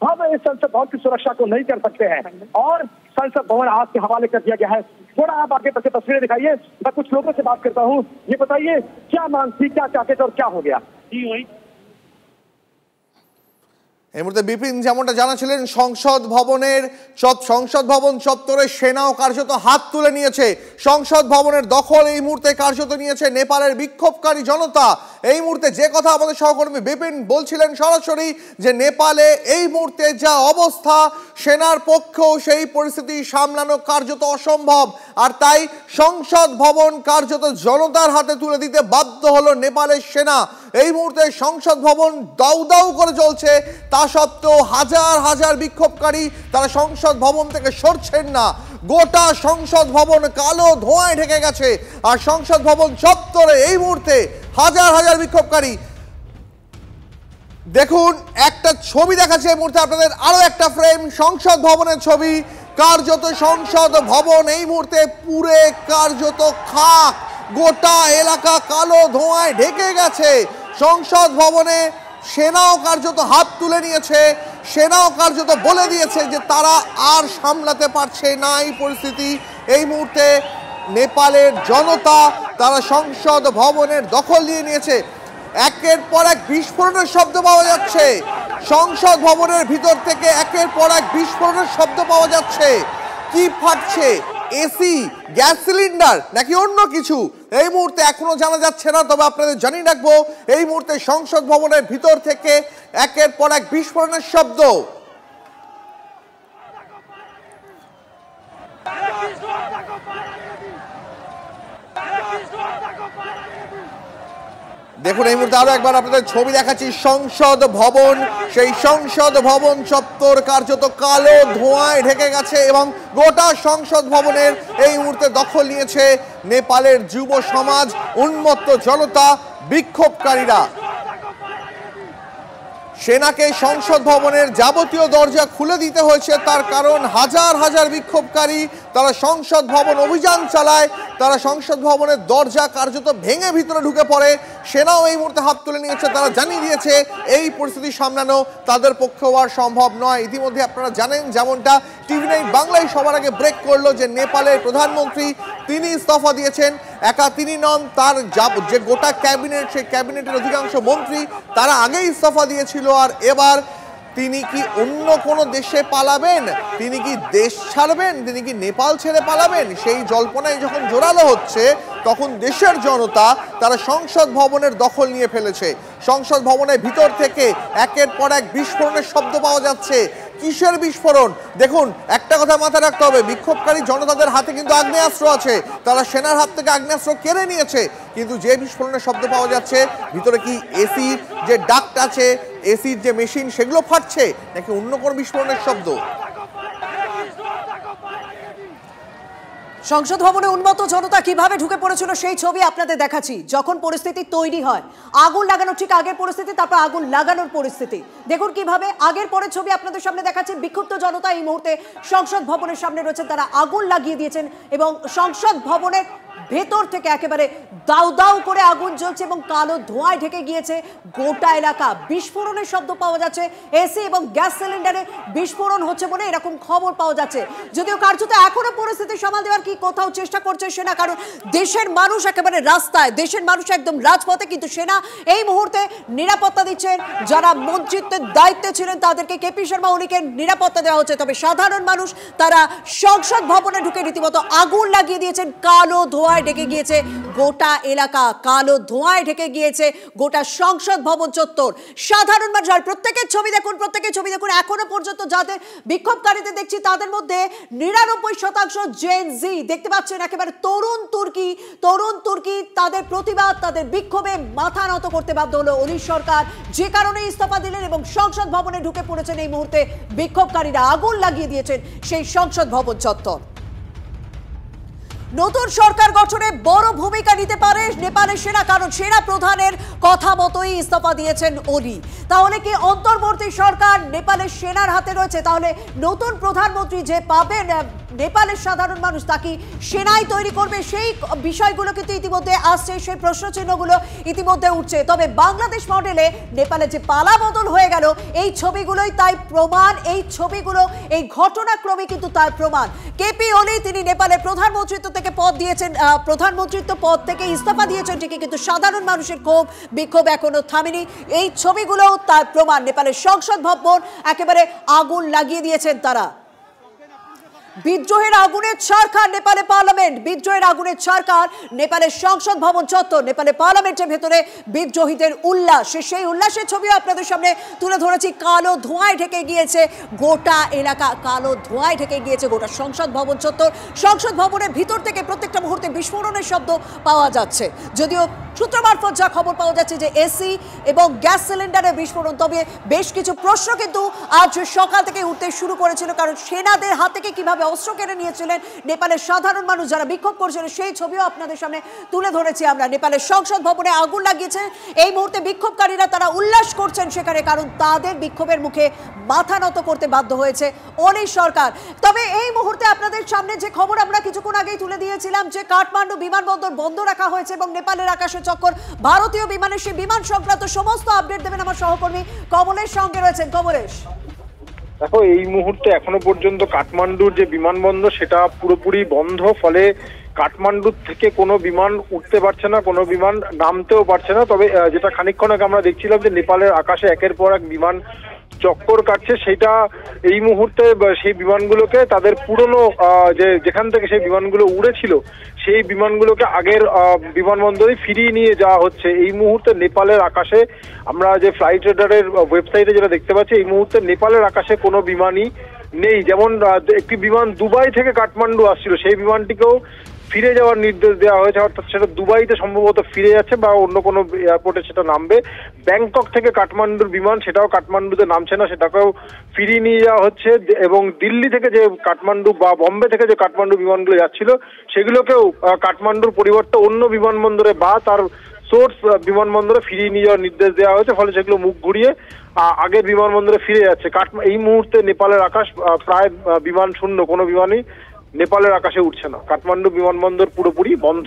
हम इस संसद भवन की सुरक्षा को नहीं कर सकते हैं और संसद भवन आज के हवाले कर दिया गया है। थोड़ा आप आगे बढ़के तस्वीरें दिखाइए, मैं कुछ लोगों से बात करता हूँ। ये बताइए क्या मांग थी, क्या चाहते थे और क्या हो गया? এই মুহূর্তে বিপিন যেমনটা জানাছিলেন, সংসদ ভবন চত্বরে সেনাও কার্যত হাত তুলে নিয়েছে। সংসদ ভবনের দখল এই মুহূর্তে কার্যত নিয়েছে নেপালের বিক্ষোভকারী জনতা। এই মুহূর্তে যে কথা আমাদের সহকর্মী বিপিন বলছিলেন সরাসরি, যে নেপালে এই মুহূর্তে যা অবস্থা, সেনার পক্ষেও সেই পরিস্থিতি সামলানো কার্যত অসম্ভব। আর তাই সংসদ ভবন কার্যত জনতার হাতে তুলে দিতে বাধ্য হলো নেপালের সেনা। এই মুহূর্তে সংসদ ভবন দাউ দাউ করে চলছে, তা সত্ত্বেও হাজার হাজার বিক্ষোভকারী তারা সংসদ ভবন থেকে সরছেন না। গোটা সংসদ ভবন কালো ধোঁয়ায় ঢেকে গেছে। আর সংসদ ভবন চত্বরে এই মুহূর্তে হাজার হাজার বিক্ষোভকারী। দেখুন একটা ছবি দেখাচ্ছে এই মুহূর্তে আপনাদের, আরো একটা ফ্রেম সংসদ ভবনের ছবি। কার্যত সংসদ ভবন এই মুহূর্তে পুরে কার্যত খাক, গোটা এলাকা কালো ধোঁয়ায় ঢেকে গেছে। সংসদ ভবনে সেনাও কার্যত হাত তুলে নিয়েছে, সেনাও কার্যত বলে দিয়েছে যে তারা আর সামলাতে পারছে না এই পরিস্থিতি। এই মুহূর্তে নেপালের জনতা তারা সংসদ ভবনের দখল নিয়ে নিয়েছে। একের পর এক বিস্ফোরণের শব্দ পাওয়া যাচ্ছে, সংসদ ভবনের ভিতর থেকে একের পর এক বিস্ফোরণের শব্দ পাওয়া যাচ্ছে। কি ফাটছে? এসি, গ্যাস সিলিন্ডার নাকি অন্য কিছু এই মুহূর্তে এখনো জানা যাচ্ছে না। তবে আপনাদের জানিয়ে রাখবো এই মুহূর্তে সংসদ ভবনের ভিতর থেকে একের পর এক বিস্ফোরণের শব্দ। দেখুন এই মুহূর্তে আরো একবার আপনাদের ছবি দেখাচ্ছি সংসদ ভবন, সেই সংসদ ভবন চত্বর কার্যত কালো ধোঁয়ায় ঢেকে গেছে এবং গোটা সংসদ ভবনের এই মুহূর্তে দখল নিয়েছে নেপালের যুব সমাজ, উন্মত্ত জনতা, বিক্ষোভকারীরা। সেনাকে সংসদ ভবনের যাবতীয় দরজা খুলে দিতে হয়েছে, তার কারণ হাজার হাজার বিক্ষোভকারী তারা সংসদ ভবন অভিযান চালায়, তারা সংসদ ভবনের দরজা কার্যত ভেঙে ভিতরে ঢুকে পড়ে। সেনাও এই মুহূর্তে হাত তুলে নিয়েছে, তারা জানিয়ে দিয়েছে এই পরিস্থিতি সামলানো তাদের পক্ষে আর সম্ভব নয়। ইতিমধ্যে আপনারা জানেন, যেমনটা টিভি9 বাংলায় সবার আগে ব্রেক করলো, যে নেপালের প্রধানমন্ত্রী তিনি ইস্তফা দিয়েছেন। একা তিনি নন, তার যে গোটা ক্যাবিনেট, সেই ক্যাবিনেটের অধিকাংশ মন্ত্রী তারা আগেই ইস্তফা দিয়েছিল। আর এবার তিনি কি অন্য কোনো দেশে পালাবেন, তিনি কি দেশ ছাড়বেন, তিনি কি নেপাল ছেড়ে পালাবেন, সেই জল্পনায় যখন জোরালো হচ্ছে তখন দেশের জনতা তারা সংসদ ভবনের দখল নিয়ে ফেলেছে। সংসদ ভবনের ভিতর থেকে একের পর এক বিস্ফোরণের শব্দ পাওয়া যাচ্ছে। কিসের বিস্ফোরণ? দেখুন একটা কথা মাথায় রাখতে হবে, বিক্ষোভকারী জনতাদের হাতে কিন্তু আগ্নেয়াস্ত্র আছে, তারা সেনার হাত থেকে আগ্নেয়াস্ত্র কেড়ে নিয়েছে। কিন্তু যে বিস্ফোরণের শব্দ পাওয়া যাচ্ছে, ভিতরে কি এসির যে ডাক্ট আছে, এসির যে মেশিন, সেগুলো ফাটছে নাকি অন্য কোনো বিস্ফোরণের শব্দ? সংসদ ভবনে উন্মত্ত জনতা কিভাবে ঢুকে পড়েছিল সেই ছবি আপনাদের দেখাচ্ছি। যখন পরিস্থিতি তৈরি হয়, আগুন লাগানোর ঠিক আগের পরিস্থিতি, তারপর আগুন লাগানোর পরিস্থিতি। দেখুন কিভাবে আগের পরের ছবি আপনাদের সামনে দেখাচ্ছি। বিক্ষুব্ধ জনতা এই মুহূর্তে সংসদ ভবনের সামনে রয়েছে, তারা আগুন লাগিয়ে দিয়েছেন এবং সংসদ ভবনের ভেতর থেকে একেবারে দাউ দাউ করে আগুন জ্বলছে এবং কালো ধোঁয়ায় ঢেকে গিয়েছে গোটা এলাকা। বিস্ফোরণের শব্দ পাওয়া যাচ্ছে, এসি এবং গ্যাস সিলিন্ডারে বিস্ফোরণ হচ্ছে বলে এরকম খবর পাওয়া যাচ্ছে। যদিও কার্যত এখনো পরিস্থিতি সামাল দেওয়ার কি কোথাও চেষ্টা করছে সেনা, কারণ দেশের মানুষ একেবারে রাস্তায়, দেশের মানুষ একদম রাজপথে, কিন্তু সেনা এই মুহূর্তে নিরাপত্তা দিচ্ছেন। যারা মন্ত্রিত্বের দায়িত্বে ছিলেন তাদেরকে, কেপি শর্মা ওলিকে নিরাপত্তা দেওয়া হচ্ছে। তবে সাধারণ মানুষ তারা সংসদ ভবনে ঢুকে রীতিমতো আগুন লাগিয়ে দিয়েছেন। কালো ধোঁয়ায় ঢেকে গিয়েছে গোটা এলাকা, কালো ধোঁয়ায় ঢেকে গিয়েছে গোটা সংসদ ভবন চত্বর। সাধারণ মানুষ, আর প্রত্যেকের ছবি দেখুন, প্রত্যেকের ছবি দেখুন। এখনো পর্যন্ত যাদের বিক্ষোভকারীদের দেখছি তাদের মধ্যে 99% জেন জি। দেখতে পাচ্ছেন একেবারে তরুণ তুর্কি, তাদের প্রতিবাদ, তাদের বিক্ষোভে মাথা নত করতে বাধ্য হলো ওলি সরকার, যে কারণে ইস্তফা দিলেন এবং সংসদ ভবনে ঢুকে পড়েছেন এই মুহূর্তে বিক্ষোভকারীরা। আগুন লাগিয়ে দিয়েছেন সেই সংসদ ভবন চত্বর। নতুন সরকার গঠনে বড় ভূমিকা নিতে পারে নেপালের সেনা, কারণ সেনা প্রধানের কথা মতোই ইস্তফা দিয়েছেন ওলি। তাহলে কি অন্তর্বর্তী সরকার নেপালের সেনার হাতে রয়েছে? তাহলে নতুন প্রধানমন্ত্রী যে পাবেন নেপালের সাধারণ মানুষ, তাকে সেনাই তৈরি করবে? সেই বিষয়গুলো কিন্তু ইতিমধ্যে আসছে, সেই প্রশ্নচিহ্নগুলো ইতিমধ্যে উঠছে। তবে বাংলাদেশ মডেলে নেপালে যে পালা বদল হয়ে গেল, এই ছবিগুলোই তাই প্রমাণ। এই ছবিগুলো, এই ঘটনাক্রমে কিন্তু তার প্রমাণ। কেপি ওলি তিনি নেপালের প্রধানমন্ত্রিত্ব থেকে পদ দিয়েছেন, প্রধানমন্ত্রিত্ব পদ থেকে ইস্তফা দিয়েছেন ঠিকই, কিন্তু সাধারণ মানুষের ক্ষোভ বিক্ষোভ এখনো থামেনি। এই ছবিগুলো তার প্রমাণ। নেপালের সংসদ ভবন একেবারে আগুন লাগিয়ে দিয়েছেন তারা। বিদ্রোহের আগুনের ছারখার নেপালে পার্লামেন্ট, বিদ্রোহের আগুনের ছারখার নেপালের সংসদ ভবন চত্বর, নেপালে পার্লামেন্টের ভেতরে বিদ্রোহীদের উল্লাস, সেই উল্লাসের ছবিও আপনাদের সামনে তুলে ধরেছি। কালো ধোঁয়ায় ঢেকে গিয়েছে গোটা এলাকা, কালো ধোঁয়ায় ঢেকে গিয়েছে গোটা সংসদ ভবন চত্বর। সংসদ ভবনের ভিতর থেকে প্রত্যেকটা মুহূর্তে বিস্ফোরণের শব্দ পাওয়া যাচ্ছে, যদিও সূত্র মারফত যা খবর পাওয়া যাচ্ছে যে এসি এবং গ্যাস সিলিন্ডারের বিস্ফোরণ। তবে বেশ কিছু প্রশ্ন কিন্তু আজ সকাল থেকে উঠতে শুরু করেছিল, কারণ সেনাদের হাত থেকে কিভাবে অস্ত্র কেড়ে নিয়েছিলেন নেপালের সাধারণ মানুষ যারা বিক্ষোভ করছিলেন, সেই ছবিও আপনাদের সামনে তুলে ধরেছি আমরা। নেপালের সংসদ ভবনে আগুন লাগিয়েছে এই মুহূর্তে বিক্ষোভকারীরা, তারা উল্লাস করছেন সেখানে, কারণ তাদের বিক্ষোভের মুখে মাথা নত করতে বাধ্য হয়েছে অনিশ সরকার। তবে এই মুহূর্তে আপনাদের সামনে যে খবর আমরা কিছুক্ষণ আগেই তুলে দিয়েছিলাম যে কাঠমান্ডু বিমানবন্দর বন্ধ রাখা হয়েছে এবং নেপালের আকাশে চক্কর ভারতীয় বিমানের, সেই বিমান সংক্রান্ত সমস্ত আপডেট দেবেন আমার সহকর্মী কমলেশ সঙ্গে রয়েছেন। কমলেশ, দেখো এই মুহূর্তে এখনো পর্যন্ত কাঠমান্ডুর যে বিমানবন্দর সেটা পুরোপুরি বন্ধ, ফলে কাঠমান্ডুর থেকে কোনো বিমান উঠতে পারছে না, কোনো বিমান নামতেও পারছে না। তবে যেটা খানিকক্ষণ আগে আমরা দেখছিলাম যে নেপালের আকাশে একের পর এক বিমান চক্কর কাটছে, সেটা এই মুহূর্তে সেই বিমানগুলোকে তাদের পুরনো যেখান থেকে সেই বিমানগুলো উড়েছিল সেই বিমানগুলোকে আগের বিমানবন্দরে ফিরিয়ে নিয়ে যাওয়া হচ্ছে। এই মুহূর্তে নেপালের আকাশে আমরা যে ফ্লাইট রেডারের ওয়েবসাইটে যেটা দেখতে পাচ্ছি, এই মুহূর্তে নেপালের আকাশে কোনো বিমানই নেই। যেমন একটি বিমান দুবাই থেকে কাঠমান্ডু আসছিল, সেই বিমানটিকেও ফিরে যাওয়ার নির্দেশ দেওয়া হয়েছে, অর্থাৎ সেটা দুবাইতে সম্ভবত ফিরে যাচ্ছে বা অন্য কোনো এয়ারপোর্টে সেটা নামবে। ব্যাংকক থেকে কাঠমান্ডুর বিমান সেটাও কাঠমান্ডুতে নামছে না, সেটাকেও ফিরিয়ে নিয়ে যাওয়া হচ্ছে। এবং দিল্লি থেকে যে কাঠমান্ডু বা বম্বে থেকে যে কাঠমান্ডু বিমানগুলো যাচ্ছিল সেগুলোকেও কাঠমান্ডুর পরিবর্তে অন্য বিমানবন্দরে বা তার সোর্স বিমানবন্দরে ফিরিয়ে নিয়ে যাওয়ার নির্দেশ দেওয়া হয়েছে, ফলে সেগুলো মুখ ঘুরিয়ে আগের বিমানবন্দরে ফিরে যাচ্ছে। এই মুহূর্তে নেপালের আকাশ প্রায় বিমান শূন্য, কোনো বিমানই নেপালের আকাশে উঠছে না। কাঠমান্ডু বিমানবন্দর পুরোপুরি বন্ধ,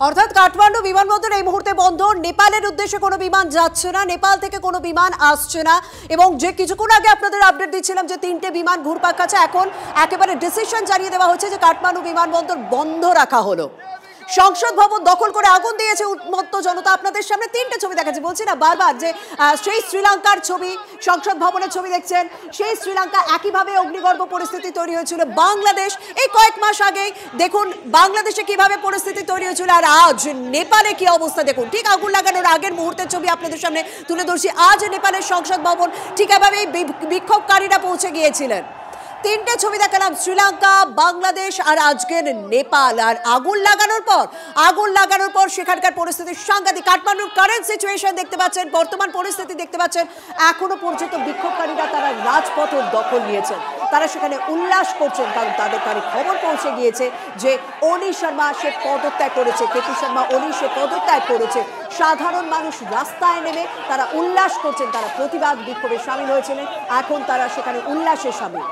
অর্থাৎ কাঠমান্ডু বিমানবন্দর এই মুহূর্তে বন্ধ, নেপালের উদ্দেশ্যে কোনো বিমান যাচ্ছে না, নেপাল থেকে কোনো বিমান আসছে না। এবং যে কিছুক্ষণ আগে আপনাদের আপডেট দিচ্ছিলাম যে 3টে বিমান ঘুরপাক খাচ্ছে, এখন একেবারে ডিসিশন জানিয়ে দেওয়া হচ্ছে যে কাঠমান্ডু বিমানবন্দর বন্ধ রাখা হলো। সংসদ ভবন দখল করে আগুন দিয়েছে উন্মত্ত জনতা। আপনাদের সামনে 3টে ছবি দেখাচ্ছি, বলছি না বারবার যে সেই শ্রীলঙ্কার ছবি, সংসদ ভবনের ছবি দেখছেন, সেই শ্রীলঙ্কা একইভাবে অগ্নিগর্ভ পরিস্থিতি তৈরি হয়েছিল। বাংলাদেশ এই কয়েক মাস আগেই দেখুন বাংলাদেশে কিভাবে পরিস্থিতি তৈরি হয়েছিল, আর আজ নেপালে কি অবস্থা দেখুন। ঠিক আগুন লাগানোর আগের মুহূর্তের ছবি আপনাদের সামনে তুলে ধরছি। আজ নেপালের সংসদ ভবন ঠিক এভাবেই বিক্ষোভকারীরা পৌঁছে গিয়েছিলেন। 3টে ছবি দেখালাম, শ্রীলঙ্কা, বাংলাদেশ আর আজকের নেপাল। আর আগুন লাগানোর পর সেখানকার পরিস্থিতি সাংঘাতিক। কাঠমান্ডুর কারেন্ট সিচুয়েশন দেখতে পাচ্ছেন, বর্তমান পরিস্থিতি দেখতে পাচ্ছেন। এখনো পর্যন্ত বিক্ষোভকারীরা তারা রাজপথের দখল নিয়েছেন, তারা সেখানে উল্লাস করছেন, কারণ তাদের কাছে খবর পৌঁছে গিয়েছে যে অনিশ শর্মা সে পদত্যাগ করেছে, কেপি শর্মা অনিশ সে পদত্যাগ করেছে। সাধারণ মানুষ রাস্তায় নেমে তারা উল্লাস করছেন, তারা প্রতিবাদ বিক্ষোভে সামিল হয়েছিলেন, এখন তারা সেখানে উল্লাসে সামিল।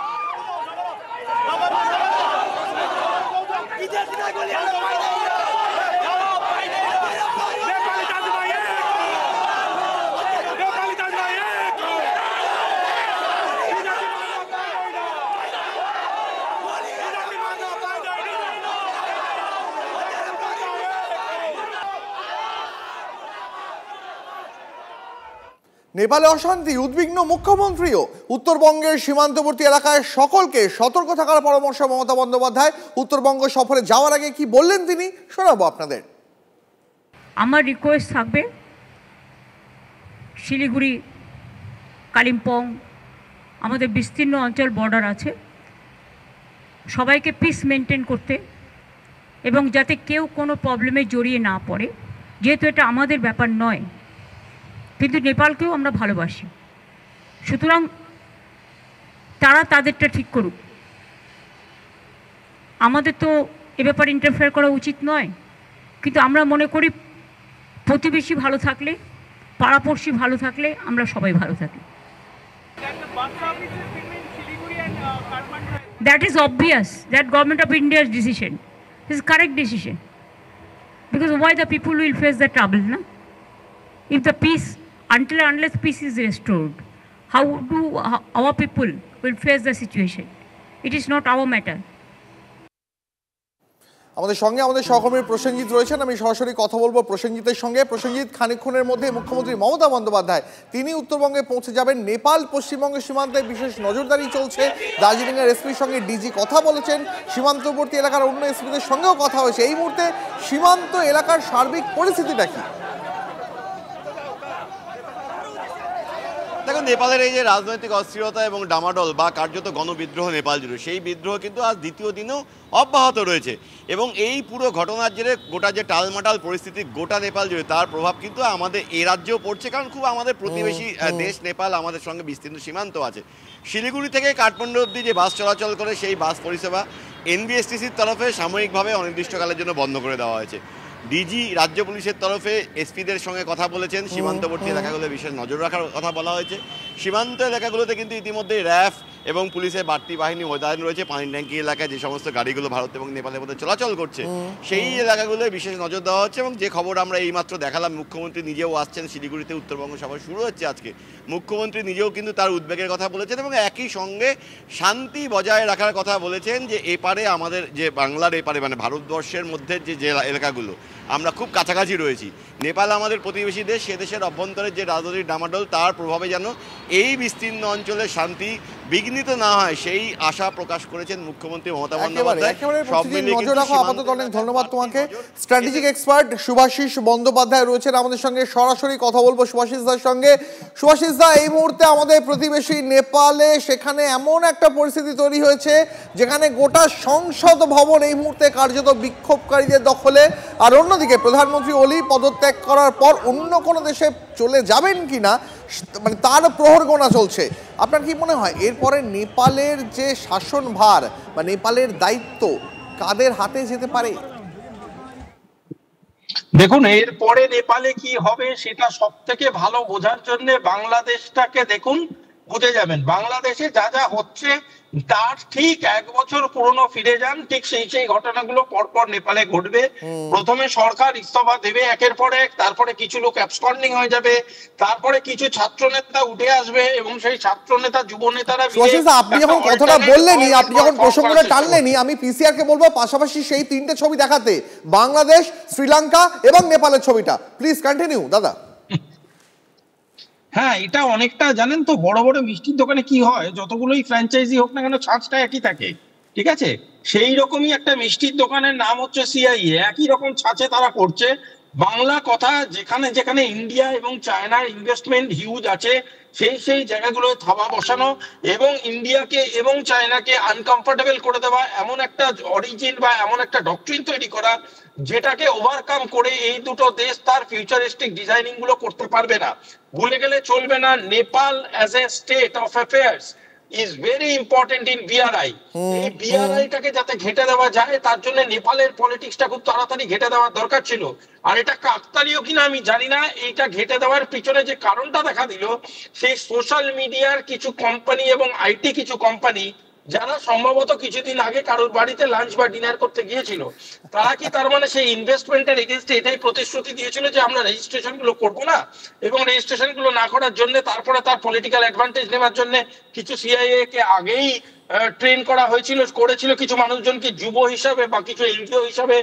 নেপালে অশান্তি, উদ্বিগ্ন মুখ্যমন্ত্রীও। উত্তরবঙ্গের সীমান্তবর্তী এলাকায় সকলকে সতর্ক থাকার পরামর্শ মমতা বন্দ্যোপাধ্যায়। উত্তরবঙ্গ সফরে যাওয়ার আগে কি বললেন তিনি, শোনাবো আপনাদের। আমার রিকোয়েস্ট থাকবে শিলিগুড়ি, কালিম্পং, আমাদের বিস্তীর্ণ অঞ্চল বর্ডার আছে, সবাইকে পিস মেনটেন করতে এবং যাতে কেউ কোনো প্রবলেমে জড়িয়ে না পড়ে, যেহেতু এটা আমাদের ব্যাপার নয়, কিন্তু নেপালকেও আমরা ভালোবাসি, সুতরাং তারা তাদেরটা ঠিক করুক। আমাদের তো এ ব্যাপারে ইন্টারফেয়ার করা উচিত নয়, কিন্তু আমরা মনে করি প্রতিবেশী ভালো থাকলে, পাড়াপড়শি ভালো থাকলে আমরা সবাই ভালো থাকি। That is obvious, that Government of India's decision is correct decision, because why the people will face the trouble, na? If the peace, unless peace is restored, how do our people will face the situation? It is not our matter. আমাদের সঙ্গে আমাদের সহকর্মী প্রসেনজিৎ রয়েছেন, আমি সরাসরি কথা বলবো প্রসেনজিতের সঙ্গে। প্রসেনজিৎ, খানিকক্ষণের মধ্যে মুখ্যমন্ত্রী মমতা বন্দ্যোপাধ্যায় তিনি উত্তরবঙ্গে পৌঁছে যাবেন। নেপাল পশ্চিমবঙ্গের সীমান্তে বিশেষ নজরদারি চলছে। দার্জিলিংয়ের এসপির সঙ্গে ডিজি কথা বলেছেন, সীমান্তবর্তী এলাকার অন্য এসপিদের সঙ্গেও কথা হয়েছে। এই মুহূর্তে সীমান্ত এলাকার সার্বিক পরিস্থিতিটা কি? দেখুন, নেপালের এই যে রাজনৈতিক অস্থিরতা এবং ডামাডোল বা কার্যত গণবিদ্রোহ নেপাল জুড়ে, সেই বিদ্রোহ কিন্তু আজ দ্বিতীয় দিনেও অব্যাহত রয়েছে এবং এই পুরো ঘটনার জেরে গোটা যে টালমাটাল পরিস্থিতি গোটা নেপাল জুড়ে, তার প্রভাব কিন্তু আমাদের এ রাজ্যেও পড়ছে। কারণ খুব আমাদের প্রতিবেশী দেশ নেপাল, আমাদের সঙ্গে বিস্তীর্ণ সীমান্ত আছে। শিলিগুড়ি থেকে কাঠমান্ডু অবধি যে বাস চলাচল করে, সেই বাস পরিষেবা এনবিএসটিসির তরফে সাময়িকভাবে অনির্দিষ্টকালের জন্য বন্ধ করে দেওয়া হয়েছে। ডিজি রাজ্য পুলিশের তরফে এসপিদের সঙ্গে কথা বলেছেন, সীমান্তবর্তী এলাকাগুলো বিশেষ নজর রাখার কথা বলা হয়েছে। সীমান্ত এলাকাগুলোতে কিন্তু ইতিমধ্যে র্যাফ এবং পুলিশের বাড়তি বাহিনী মোতায়েন রয়েছে। পানির ট্যাঙ্কি এলাকায় যে সমস্ত গাড়িগুলো ভারত এবং নেপালের মধ্যে চলাচল করছে, সেই এলাকাগুলোয় বিশেষ নজর দেওয়া হচ্ছে। এবং যে খবর আমরা এইমাত্র দেখালাম, মুখ্যমন্ত্রী নিজেও আসছেন শিলিগুড়িতে, উত্তরবঙ্গ সভা শুরু হচ্ছে আজকে। মুখ্যমন্ত্রী নিজেও কিন্তু তার উদ্বেগের কথা বলেছেন এবং একই সঙ্গে শান্তি বজায় রাখার কথা বলেছেন। যে এপারে আমাদের যে বাংলার এপারে মানে ভারতবর্ষের মধ্যে যে এলাকাগুলো, আমরা খুব কাছাকাছি রয়েছি। নেপাল আমাদের প্রতিবেশী দেশ, সে দেশের অভ্যন্তরের যে রাজনৈতিক ডামাডোল, তার প্রভাবে যেন এই বিস্তীর্ণ অঞ্চলের শান্তি বিঘ্নিত না হয়, সেই আশা প্রকাশ করেছেন মুখ্যমন্ত্রী মমতা বন্দ্যোপাধ্যায়। সব মিলিয়ে নজর রাখো। আপাতত অনেক ধন্যবাদ তোমাকে। স্ট্র্যাটেজিক এক্সপার্ট শুভাশিস বন্দ্যোপাধ্যায় রয়েছেন আমাদের সঙ্গে, সরাসরি কথা বলবো শুভাশিস দার সঙ্গে। শুভাশিস দা, এই মুহূর্তে আমাদের প্রতিবেশী নেপালে সেখানে এমন একটা পরিস্থিতি তৈরি হয়েছে যেখানে গোটা সংসদ ভবন এই মুহূর্তে কার্যত বিক্ষোভকারীদের দখলে। আর অন্যদিকে প্রধানমন্ত্রী ওলি পদত্যাগ করার পর অন্য কোনো দেশে চলে যাবেন কিনা, মানে তার প্রহর গোনা চলছে। আপনার কি মনে হয় এরপরে নেপালের যে শাসনভার বা নেপালের দায়িত্ব কাদের হাতে যেতে পারে? দেখুন, এরপরে নেপালে কি হবে সেটা সব থেকে ভালো বোঝার জন্য বাংলাদেশটাকে দেখুন, বুঝে যাবেন। বাংলাদেশে যা যা হচ্ছে তার ঠিক 1 বছর পুরনো ফিরে যান, ঠিক সেই ঘটনাগুলো পরপর নেপালে ঘটবে। প্রথমে সরকার ইস্তফা দেবে একের পর এক, তারপরে কিছু লোক অ্যাবসকন্ডিং হয়ে যাবে, তারপরে কিছু ছাত্র নেতা উঠে আসবে এবং সেই ছাত্র নেতা যুব নেতারা। আপনি যখন কথাটা বললেনই, আপনি যখন প্রসঙ্গটা টানলেনই, আমি পিসিআর কে বলবো পাশাপাশি সেই 3টে ছবি দেখাতে, বাংলাদেশ, শ্রীলঙ্কা এবং নেপালের ছবিটা। প্লিজ কন্টিনিউ দাদা। হ্যাঁ, এটা অনেকটা জানেন তো, বড় বড় মিষ্টির দোকানে কি হয়, যতগুলোই ফ্র্যাঞ্চাইজি হোক না কেন ছাঁচটা একই থাকে, ঠিক আছে? সেই রকমই একটা মিষ্টির দোকানের নাম হচ্ছে সিআইএ, একই রকম ছাঁচে তারা করছে। বাংলা কথা, যেখানে যেখানে ইন্ডিয়া এবং চায়নার ইনভেস্টমেন্ট হিউজ আছে, সেই জায়গাগুলোয় থাবা বসানো এবং ইন্ডিয়াকে এবং চায়নাকে আনকমফোর্টেবল করে দেওয়া, এমন একটা অরিজিন বা এমন একটা ডক্ট্রিন তৈরি করা যেটাকে ওভারকাম করে এই দুটো দেশ তার ফিউচারিস্টিক ডিজাইনিং গুলো করতে পারবে না। ভুলে গেলে চলবে না, Nepal as a state of affairs is very important in BRI. এই BRI-টাকে যাতে ঘেটে দেওয়া যায়, তার জন্য নেপালের পলিটিক্সটা খুব তাড়াতাড়ি ঘেটে দেওয়ার দরকার ছিল। আর এটা কাকতালীয় কিনা আমি জানি না, এইটা ঘেটে দেওয়ার পিছনে যে কারণটা দেখা দিল, সেই সোশ্যাল মিডিয়ার কিছু কোম্পানি এবং আইটি কিছু কোম্পানি যারা সম্ভবত কিছুদিন আগে কারোর বাড়িতে লাঞ্চ বা ডিনার করতে গিয়েছিল, তারা কি তার মানে সেই ইনভেস্টমেন্টের এগেইনস্টে এটাই প্রতিশ্রুতি দিয়েছিল যে আমরা রেজিস্ট্রেশন গুলো করবো না, এবং রেজিস্ট্রেশন গুলো না করার জন্য তারপরে তার পলিটিক্যাল অ্যাডভান্টেজ নেওয়ার জন্য কিছু সিআইএ কে আগেই ট্রেন করা করেছিল কিছু মানুষজনকে যুব হিসাবে বা কিছু এনজিও হিসাবে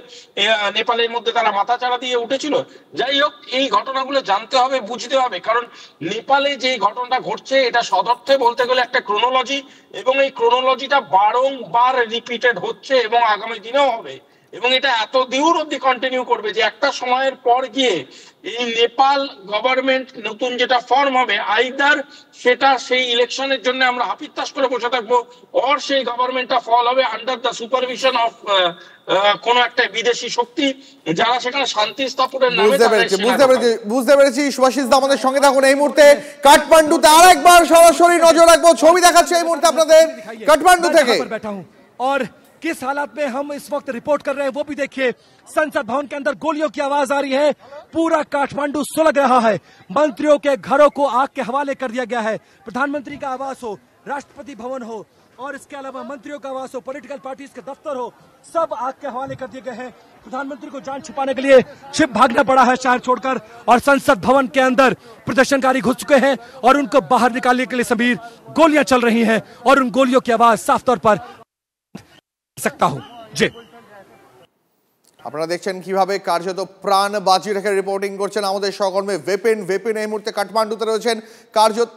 নেপালের মধ্যে তারা মাথাচাড়া দিয়ে উঠেছিল। যাই হোক, এই ঘটনাগুলো জানতে হবে, বুঝতে হবে, কারণ নেপালে যে ঘটনাটা ঘটছে এটা সদর্থে বলতে গেলে একটা ক্রোনোলজি, এবং এই ক্রোনোলজিটা বারংবার রিপিটেড হচ্ছে এবং আগামী দিনেও হবে, এবং এটা এত দূর অব্দি কন্টিনিউ করবে যে একটা সময়ের পর গিয়ে এই নেপাল গভর্নমেন্ট নতুন যেটা ফর্ম হবে, আইদার সেটা সেই ইলেকশনের জন্য আমরা হাপিত্তাস করে বসে থাকবো, অর সেই গভর্নমেন্টটা ফল হবে আন্ডার দ্য সুপারভিশন অফ কোন একটা বিদেশি শক্তি, যারা সেখানে শান্তি স্থাপনের নামে। বুঝতে পেরেছি শুভাশিস দা, আমাদের সঙ্গে থাকুন। এই মুহূর্তে কাঠমান্ডুতে আরেকবার সরাসরি নজর রাখবো, ছবি দেখাচ্ছে এই মুহূর্তে আপনাদের কাঠমান্ডু থেকে। और किस हालात में हम इस वक्त रिपोर्ट कर रहे हैं वो भी देखिए। संसद भवन के अंदर गोलियों की आवाज आ रही है, पूरा काठमांडू सुलग रहा है, मंत्रियों के घरों को आग के हवाले कर दिया गया है। प्रधानमंत्री का आवास हो, राष्ट्रपति भवन हो, और इसके अलावा मंत्रियों का आवास हो, पॉलिटिकल पार्टीज के दफ्तर हो, सब आग के हवाले कर दिए गए हैं। प्रधानमंत्री को जान छुपाने के लिए छिप भागना पड़ा है शहर छोड़कर, और संसद भवन के अंदर प्रदर्शनकारी घुस चुके हैं और उनको बाहर निकालने के लिए समीर गोलियां चल रही हैं, और उन गोलियों की आवाज साफ तौर पर सकता हूं जी। আপনারা দেখছেন কিভাবে কার্যত প্রাণ বাজি রেখে রিপোর্টিং করছেন আমাদের সহকর্মী বিপিন এই মুহূর্তে কাঠমান্ডুতে রয়েছেন। কার্যত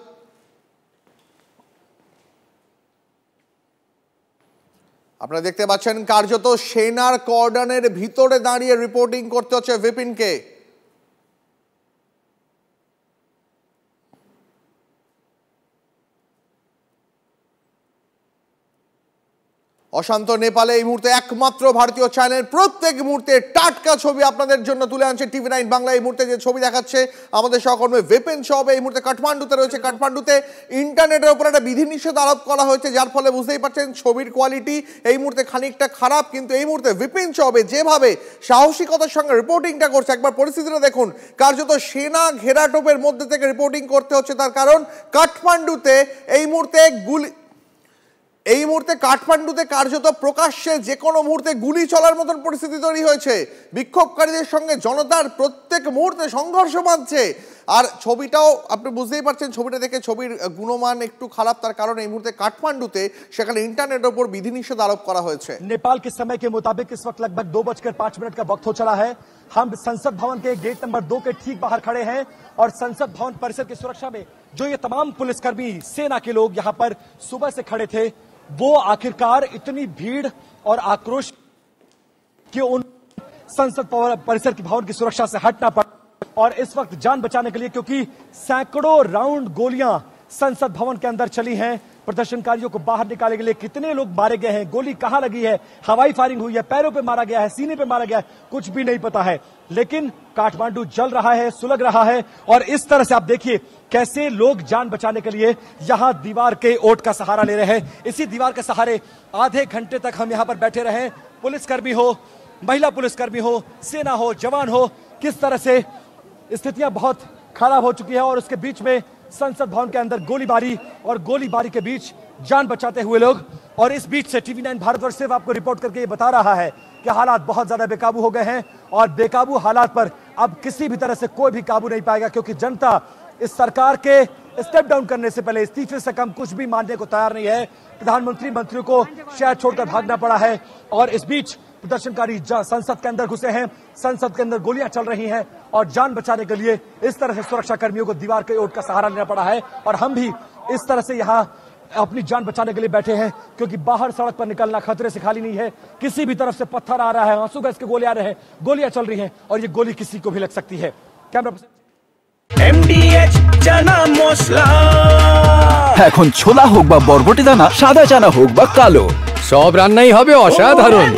আপনারা দেখতে পাচ্ছেন কার্যত সেনার কর্ডনের ভিতরে দাঁড়িয়ে রিপোর্টিং করতে হচ্ছে বিপিনকে। অশান্ত নেপালে এই মুহূর্তে একমাত্র ভারতীয় চ্যানেল প্রত্যেক মুহূর্তে টাটকা ছবি আপনাদের জন্য তুলে আনছে TV9 বাংলা। এই মুহূর্তে যে ছবি দেখাচ্ছে আমাদের সহকর্মী বিপিন সব এই মুহূর্তে কাঠমান্ডুতে রয়েছে। কাঠমান্ডুতে ইন্টারনেটের উপর একটা বিধিনিষেধ আরোপ করা হয়েছে, যার ফলে বুঝতেই পারছেন ছবির কোয়ালিটি এই মুহূর্তে খানিকটা খারাপ। কিন্তু এই মুহূর্তে বিপিন সবে যেভাবে সাহসিকতার সঙ্গে রিপোর্টিংটা করছে, একবার পরিস্থিতিটা দেখুন। কার্যত সেনা ঘেরাটোপের মধ্যে থেকে রিপোর্টিং করতে হচ্ছে, তার কারণ কাঠমান্ডুতে এই মুহূর্তে কাঠমান্ডুতে কার্যত প্রকাশ্যে যে কোনো মুহূর্তে গুলি চলার মতন পরিস্থিতি তৈরি হয়েছে। বিক্ষোভকারীদের সঙ্গে জনতার প্রত্যেক মুহূর্তে সংঘর্ষ বাঁধছে। আর ছবিটাও আপনি বুঝতেই পারছেন, ছবিটা দেখে ছবির গুণমান একটু খারাপ, তার কারণ এই মুহূর্তে কাঠমান্ডুতে সেখানে ইন্টারনেটের উপর বিধিনিষেধ আরোপ করা হয়েছে। नेपाल के समय के मुताबिक इस वक्त लगभग 2:05 का वक्त हो चला है। हम संसद भवन के गेट नंबर 2 के ठीक बाहर खड़े हैं और संसद भवन परिसर की सुरक्षा में जो ये तमाम पुलिसकर्मी, सेना के लोग यहाँ पर सुबह से खड़े थे, वो आखिरकार इतनी भीड़ और आक्रोश कि उन संसद परिसर की भवन की सुरक्षा से हटना पड़ा और इस वक्त जान बचाने के लिए, क्योंकि सैकड़ों राउंड गोलियां संसद भवन के अंदर चली हैं, प्रदर्शनकारियों को बाहर निकालने के लिए कितने लोग मारे गए हैं, गोली कहां लगी है, हवाई फायरिंग हुई है, पैरों पे मारा गया है, सीने पे मारा गया है, कुछ भी नहीं पता है। लेकिन काठमांडू जल रहा है, सुलग रहा है और इस तरह से आप देखिए कैसे लोग जान बचाने के लिए यहां दीवार के ओट का सहारा ले रहे हैं। इसी दीवार के सहारे आधे घंटे तक हम यहां पर बैठे रहे। पुलिसकर्मी हो, महिला पुलिसकर्मी हो, सेना हो, जवान हो, किस तरह से स्थितियां बहुत खराब हो चुकी है और उसके बीच में संसद भवन के अंदर गोलीबारी के बीच जान बचाते हुए लोग। और इस बीच से TV9 भारतवर्ष सिर्फ आपको रिपोर्ट करके ये बता रहा है कि हालात बहुत ज्यादा बेकाबू हो गए हैं और बेकाबू हालात पर अब किसी भी तरह से कोई भी काबू नहीं पाएगा, क्योंकि जनता इस सरकार के स्टेप डाउन करने से पहले, इस्तीफे से कम कुछ भी मानने को तैयार नहीं है। प्रधानमंत्री मंत्रियों को शहर छोड़कर भागना पड़ा है और इस बीच प्रदर्शनकारी संसद के अंदर घुसे हैं, संसद के अंदर गोलियां चल रही हैं और जान बचाने के लिए इस तरह से सुरक्षा कर्मियों को दीवार के ओट का सहारा लेना पड़ा है। और हम भी इस तरह से यहाँ अपनी जान बचाने के लिए बैठे हैं, क्योंकि बाहर सड़क पर निकलना खतरे से खाली नहीं है। किसी भी तरफ से पत्थर आ रहा है, आंसू गैस के गोले आ रहे हैं, गोलियां चल रही हैं और ये गोली किसी को भी लग सकती है। कैमरा MDH চানা মশলা, এখন ছোলা হোক বা বরবটি দানা, সাদা চানা হোক বা কালো, সব রান্নাই হবে অসাধারণ।